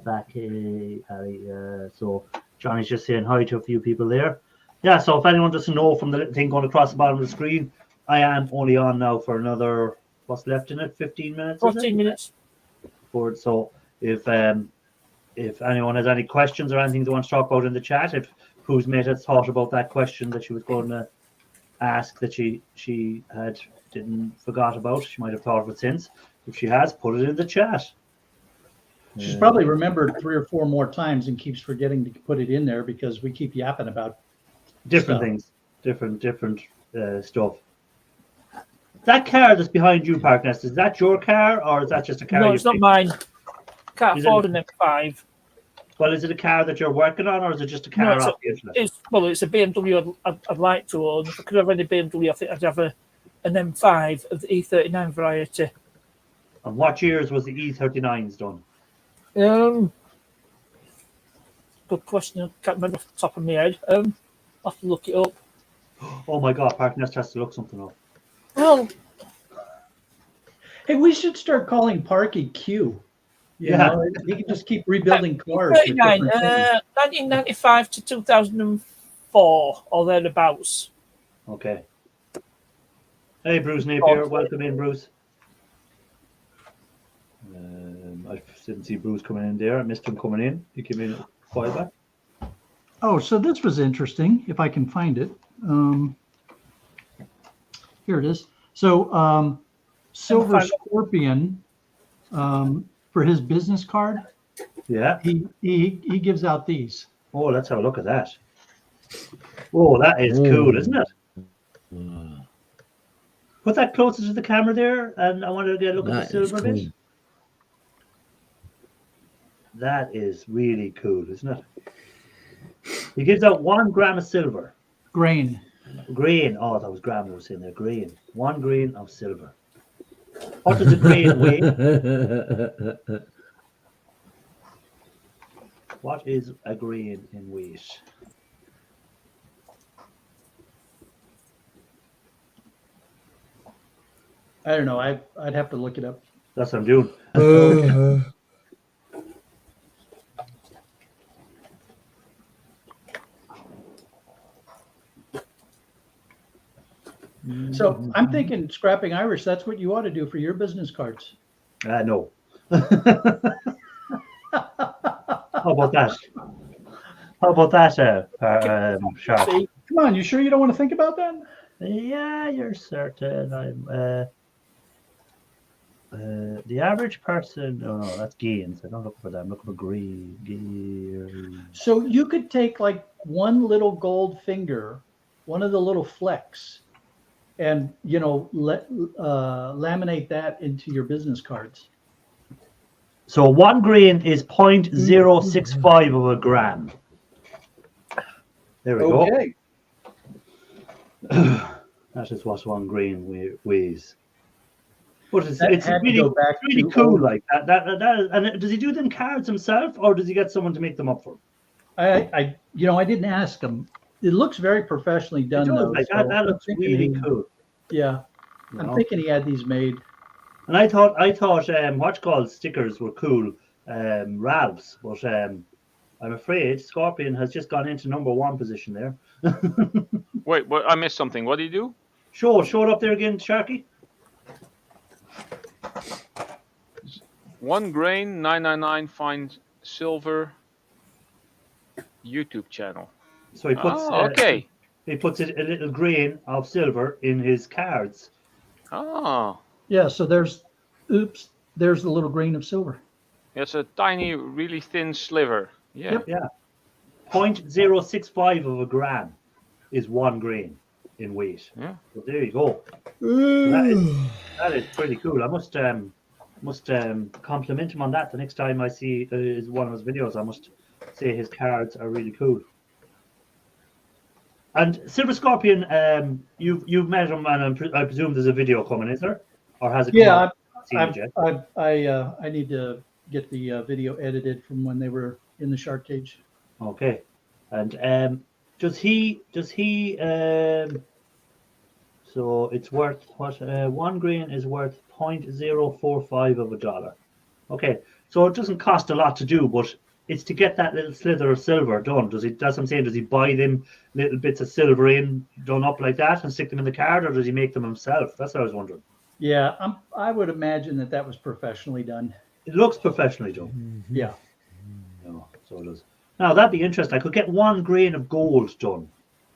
Back here, so Johnny's just saying hi to a few people there. Yeah, so if anyone doesn't know from the little thing going across the bottom of the screen, I am only on now for another, what's left in it, 15 minutes? 14 minutes. So if anyone has any questions or anything they want to talk about in the chat, if whose mate has thought about that question that she was going to ask that she didn't forgot about, she might have thought of it since. If she has, put it in the chat. She's probably remembered 3 or 4 more times and keeps forgetting to put it in there because we keep yapping about different stuff. things, different stuff. That car that's behind you, Parknest, is that your car or is that just a car? No, it's not mine. Can't Is afford it- an M5. Well, is it a car that you're working on, or is it just a car No, off the internet? It's a BMW I'd like to own. If I could have any BMW, I think I'd have an M5 of the E39 variety. And what years was the E39s done? Good question. I can't remember off the top of my head. I'll have to look it up. Oh my God, Parknest has to look something up. Well, Hey, we should start calling Parky Q. Yeah. He can just keep rebuilding cars. with 39, different things. 1995 to 2004 or thereabouts. Okay. Hey, Bruce Napier, welcome in, Bruce. I didn't see Bruce coming in there. I missed him coming in. He came in a while back. Oh, so this was interesting, if I can find it. Here it is. So Silver Scorpion, for his business card, Yeah. he gives out these. Oh, let's have a look at that. Oh, that is cool, isn't it? Put that closer to the camera there, and I wanted to get a look at the That is silver bit. cool. That is really cool, isn't it? He gives out 1 gram of silver. Grain. Grain. Oh, that was gram I was saying there. Grain. 1 grain of silver. What does a grain weigh? What is a grain in weight? I don't know. I'd have to look it up. That's what I'm doing. So I'm thinking scrapping Irish. That's what you ought to do for your business cards. No. How about that? How about that, Sharp? See, Come on, you sure you don't want to think about that? Yeah, you're certain. I'm the average person. Oh no, that's gains. I don't look for that. I'm looking for green. So you could take like one little gold finger, one of the little flecks, and laminate that into your business cards. So 1 grain is 0.065 of a gram. There we go. Okay. That is what 1 grain weighs. But it's That had to really, go back really to cool. old- Like that. And does he do them cards himself, or does he get someone to make them up for him? I didn't ask him. It looks very professionally It done, does, though. like, so that I'm looks thinking really cool. Yeah, you I'm know? thinking he had these made. And I thought what's called stickers were cool, Ralph's, but I'm afraid Scorpion has just gone into #1 position there. Wait, what? I missed something. What do you do? Show it up there again, Sharky. 1 grain 999 find silver YouTube channel. So he puts Okay. he puts a little grain of silver in his cards. Oh, Yeah, so there's the little grain of silver. it's a tiny, really thin sliver. Yeah. Yep. 0.065 of a gram is 1 grain in weight. Yeah. So there you go. That is pretty cool. I must compliment him on that. The next time I see one of his videos, I must say his cards are really cool. And Silver Scorpion, you've met him, and I presume there's a video coming, is there? Or has it come Yeah, out? Seen it yet? I need to get the video edited from when they were in the shark cage. Okay. And does he so it's worth what 1 grain is worth 0.045 of a dollar. Okay. So it doesn't cost a lot to do, but it's to get that little slither of silver done. That's what I'm saying. Does he buy them little bits of silver done up like that and stick them in the card, or does he make them himself? That's what I was wondering. Yeah, I would imagine that was professionally done. It looks professionally done. Yeah. No, so it does. Now that'd be interesting. I could get 1 grain of gold done.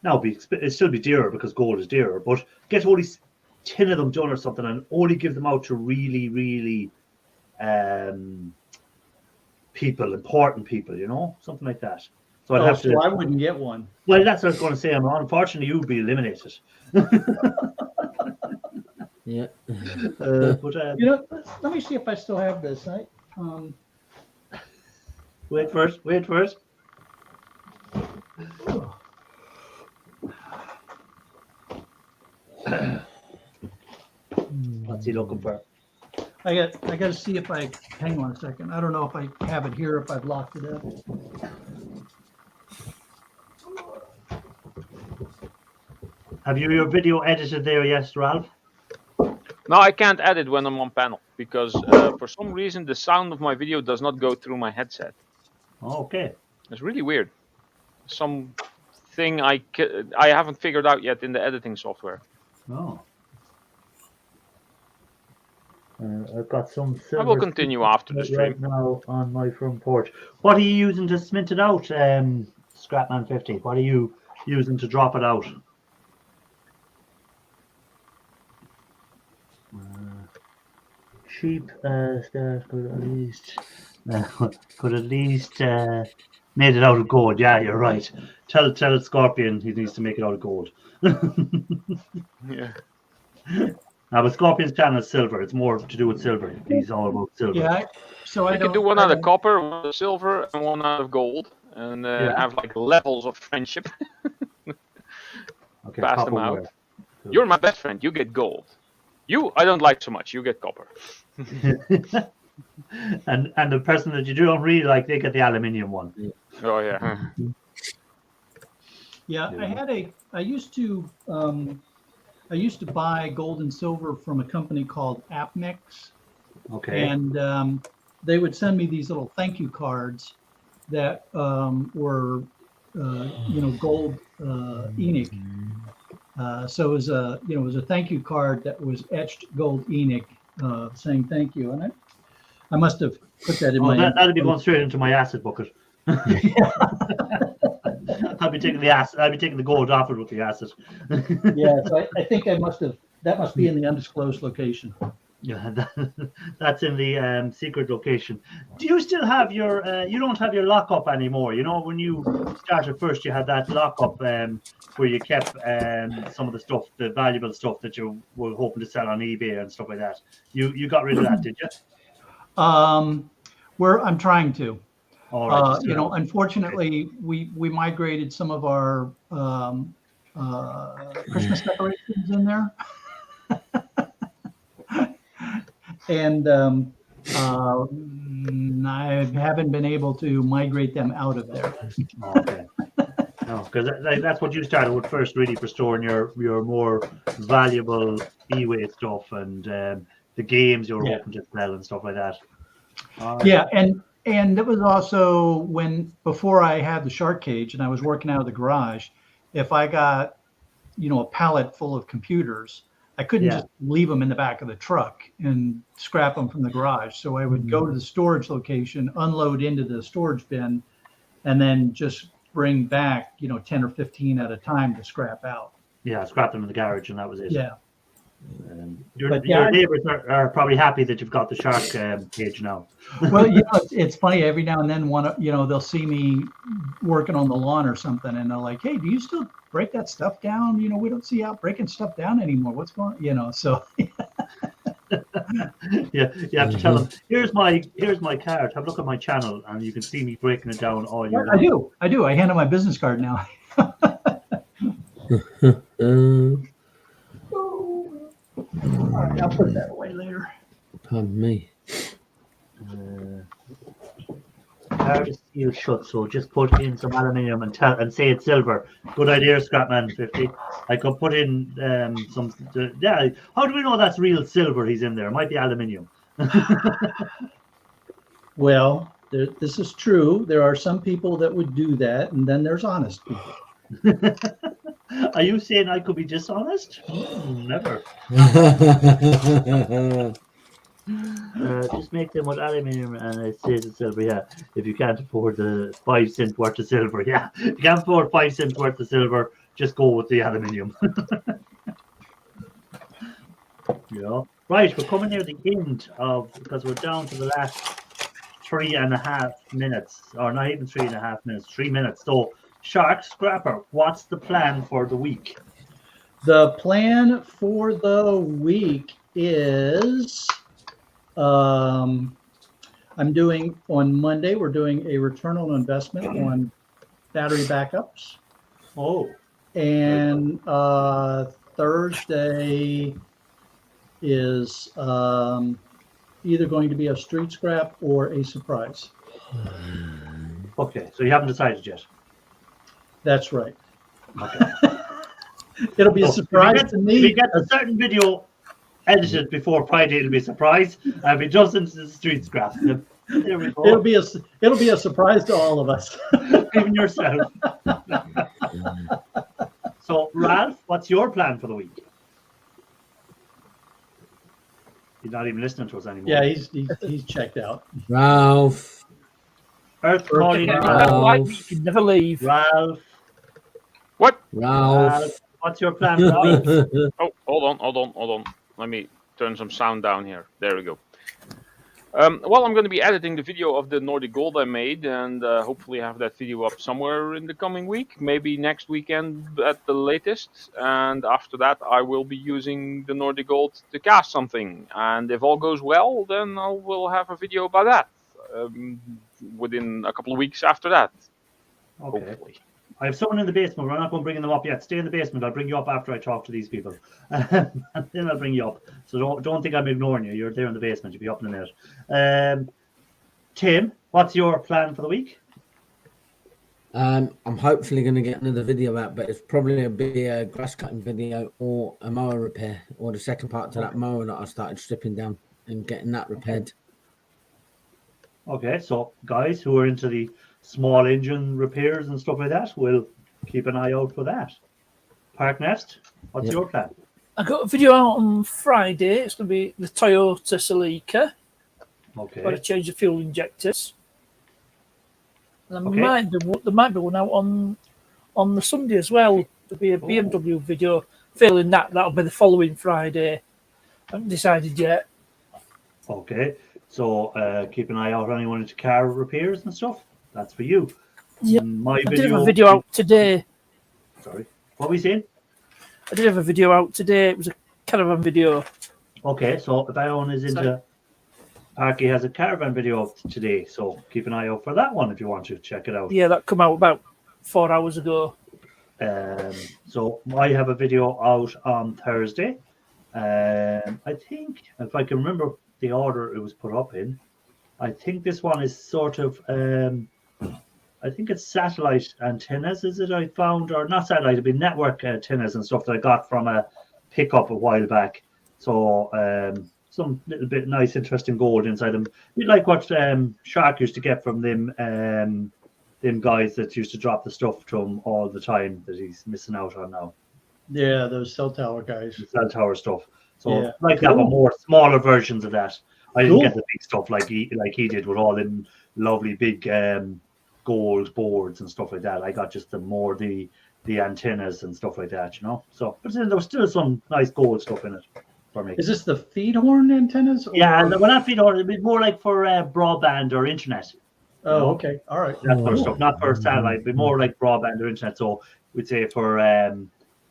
Now it'd still be dearer because gold is dearer, but get only 10 of them done or something, and only give them out to really, really important people, something like that. So I'd have to. So I wouldn't get one. Well, that's what I was going to say. Unfortunately, you'd be eliminated. Yeah. But Let me see if I still have this. wait first. What's he looking for? I got to see if I hang on a second. I don't know if I have it here, if I've locked it up. Have you your video edited there, yes, Ralph? No, I can't edit when I'm on panel because for some reason the sound of my video does not go through my headset. Okay. It's really weird. Something I haven't figured out yet in the editing software. Oh. I've got some silver. I will continue after the stream. Right now on my front porch. What are you using to cement it out, Scrapman 50? What are you using to drop it out? Cheap could at least made it out of gold. Yeah, you're right. Tell Scorpion he needs to make it out of gold. Yeah. Now, but Scorpion's channel is silver. It's more to do with silver. He's all about silver. Yeah. So I can do one out of copper, one out of silver, and one out of gold, and have like levels of friendship. Okay, Pass them copper out. wire. Cool. You're my best friend. You get gold. You, I don't like so much. You get copper. and the person that you don't really like, they get the aluminium one. Oh yeah. Yeah, I used to buy gold and silver from a company called AppMix, Okay. and they would send me these little thank you cards that were gold Enoch. So it was a thank you card that was etched gold Enoch, saying thank you, and I must have put that in my. That'd be going straight into my acid bucket. I'll be taking the gold off it with the acid. Yeah, so I think that must be in the undisclosed location. Yeah, that's in the secret location. Do you still have your? You don't have your lockup anymore. When you started first, you had that lockup where you kept some of the stuff, the valuable stuff that you were hoping to sell on eBay and stuff like that. You got rid of that, did you? I'm trying to. All right. You know, unfortunately, we migrated some of our Christmas decorations in there, and I haven't been able to migrate them out of there. Okay. No, because that's what you started with first, really, for storing your more valuable e-way stuff and the games you were hoping to sell and stuff like that. Yeah, and it was also before I had the shark cage and I was working out of the garage, if I got, you know, a pallet full of computers, I couldn't just leave them in the back of the truck and scrap them from the garage. So I would go to the storage location, unload into the storage bin, and then just bring back, you know, 10 or 15 at a time to scrap out. Yeah, scrap them in the garage, and that was it. Yeah. Your neighbors are probably happy that you've got the shark cage now. Well, you know, it's funny. Every now and then, they'll see me working on the lawn or something, and they're like, "Hey, do you still break that stuff down? You know, we don't see you out breaking stuff down anymore. What's going?" You know, so. Yeah, you have to tell them, here's my card. Have a look at my channel, and you can see me breaking it down all year long. I do. I hand them my business card now. I'll put that away later. Pardon me. Card is sealed shut, so just put in some aluminium and say it's silver. Good idea, Scrapman 50. I could put in some. Yeah, how do we know that's real silver? He's in there. It might be aluminium. Well, this is true. There are some people that would do that, and then there's honest people. Are you saying I could be dishonest? Never. Just make them with aluminium and it says it's silver. Yeah, if you can't afford the 5 cent worth of silver, yeah, if you can't afford 5 cents worth of silver, just go with the aluminium. Yeah, right. We're coming near the end because we're down to the last 3.5 minutes, or not even 3.5 minutes, 3 minutes. So, Shark Scrapper, what's the plan for the week? The plan for the week is I'm doing on Monday, we're doing a return on investment on battery backups. Oh. And Thursday is either going to be a street scrap or a surprise. Okay, so you haven't decided yet. That's right. Okay. It'll be a surprise to me. If we get a certain video edited before Friday, it'll be a surprise. If it doesn't, it's a street scrap. There we go. It'll be a surprise to all of us. Even yourself. So, Ralph, what's your plan for the week? He's not even listening to us anymore. Yeah, he's checked out. Ralph. Earth calling Like me, you can never leave. Ralph. What? Ralph. What's your plan, Ralph? Oh, hold on. Let me turn some sound down here. There we go. Well, I'm going to be editing the video of the Nordic Gold I made, and hopefully have that video up somewhere in the coming week, maybe next weekend at the latest. And after that, I will be using the Nordic Gold to cast something. And if all goes well, then I will have a video about that within a couple of weeks after that. Okay. Hopefully. I have someone in the basement. We're not going to bring them up yet. Stay in the basement. I'll bring you up after I talk to these people. And then I'll bring you up. So don't think I'm ignoring you. You're there in the basement. You'll be up in a minute. Tim, what's your plan for the week? I'm hopefully going to get another video out, but it's probably going to be a grass cutting video or a mower repair, or the second part to that mower that I started stripping down and getting that repaired. Okay, so guys who are into the small engine repairs and stuff like that, we'll keep an eye out for that. Parknest, what's your plan? I got a video out on Friday. It's going to be the Toyota Celica. Okay. Got to change the fuel injectors. And Okay. there might be one out on the Sunday as well. There'll be a BMW video. Failing that, that'll be the following Friday. I haven't decided yet. Okay, so keep an eye out on anyone into car repairs and stuff. That's for you. Yeah, My I did have a video out today. Sorry, what were we saying? I did have a video out today. It was a caravan video. Okay, so if anyone is into Parky has a caravan video up today, so keep an eye out for that one if you want to check it out. Yeah, that come out about 4 hours ago. So I have a video out on Thursday. I think, if I can remember the order it was put up in, I think this one is sort of, I think it's satellite antennas, is it? I found, or not satellite, it'd be network antennas and stuff that I got from a pickup a while back. So some little bit nice, interesting gold inside them. A bit like what Shark used to get from them guys that used to drop the stuff to him all the time that he's missing out on now. Yeah, those cell tower guys. The cell tower stuff. So Yeah. like that, but more smaller versions of that. I didn't Cool. get the big stuff like he did with all them lovely big gold boards and stuff like that. I got just the antennas and stuff like that, you know. So, but then there was still some nice gold stuff in it for me. Is this the feed horn antennas? Yeah, and when I feed order, it'd be more like for broadband or internet. Oh, okay. All right. That sort of stuff, not for satellite, but more like broadband or internet. So we'd say for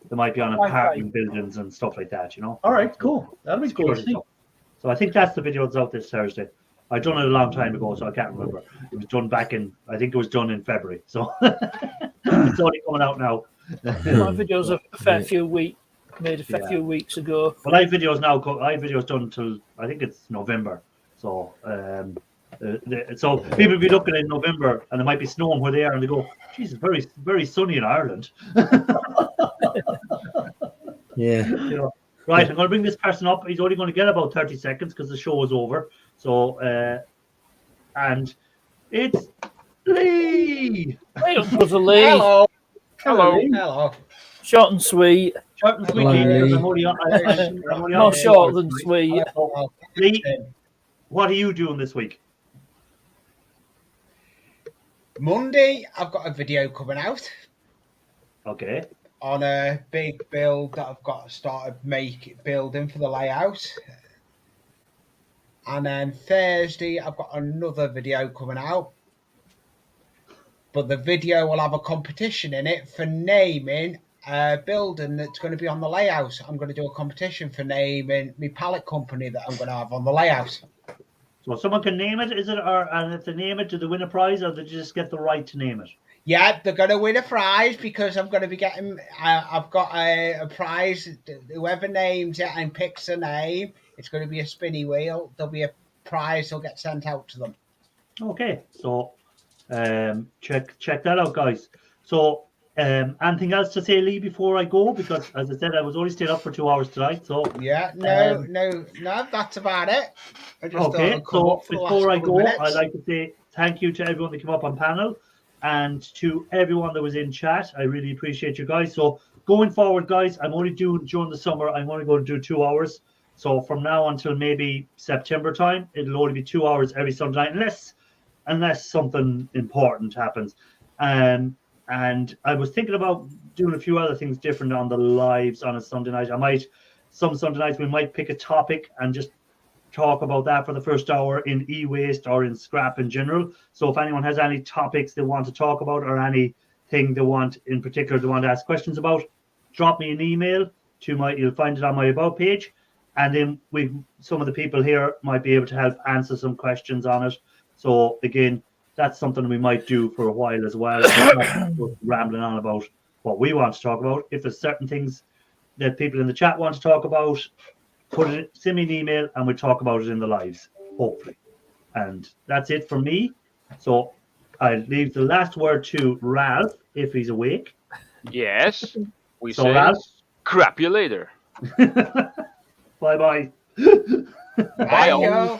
they might be on Wi-Fi. apartment buildings and stuff like that, you know. All right. Cool. That'll be cool to see. So I think that's the video that's out this Thursday. I done it a long time ago, so I can't remember. It was done back in, I think it was done in February. So it's only coming out now. My videos are a fair few weeks made a fair Yeah. few weeks ago. But I have videos done until I think it's November. So so people be looking in November and it might be snowing where they are and they go, "Geez, it's very very sunny in Ireland." Yeah. You know, right, I'm going to bring this person up. He's only going to get about 30 seconds because the show is over. So, and it's Lee. Hey, Brother Lee. Hello. Hello. Hello. Short and sweet. Short and sweet, Hello, Lee, because Lee. I'm only on- More short than sweet. Lee, what are you doing this week? Monday, I've got a video coming out Okay. on a big build that I've got started building for the layout. And then Thursday, I've got another video coming out. But the video will have a competition in it for naming a building that's going to be on the layout. I'm going to do a competition for naming my pallet company that I'm going to have on the layout. So someone can name it, is it? And if they name it, do they win a prize or do they just get the right to name it? Yeah, they're going to win a prize because I'm going to be getting. I've got a prize. Whoever names it and picks a name, it's going to be a spinny wheel. There'll be a prize that'll get sent out to them. Okay. So check that out, guys. So anything else to say, Lee, before I go? Because as I said, I was only staying up for 2 hours tonight. So Yeah, no, that's about it. I just thought okay. I'd come So up for the last before I couple go, of minutes. I'd like to say thank you to everyone that came up on panel and to everyone that was in chat. I really appreciate you guys. So going forward, guys, I'm only doing during the summer. I'm only going to do 2 hours. So from now until maybe September time, it'll only be 2 hours every Sunday night, unless something important happens. And I was thinking about doing a few other things different on the lives on a Sunday night. Some Sunday nights we might pick a topic and just talk about that for the first hour in e-waste or in scrap in general. So if anyone has any topics they want to talk about or anything they want in particular they want to ask questions about, drop me an email to you'll find it on my about page, and then some of the people here might be able to help answer some questions on it. So again, that's something we might do for a while as well. Not just rambling on about what we want to talk about. If there's certain things that people in the chat want to talk about, send me an email and we'll talk about it in the lives, hopefully. And that's it from me. So I'll leave the last word to Ralph if he's awake. Yes. We So, say Ralph? crap you later. Bye-bye. Bye all. Bye, yo.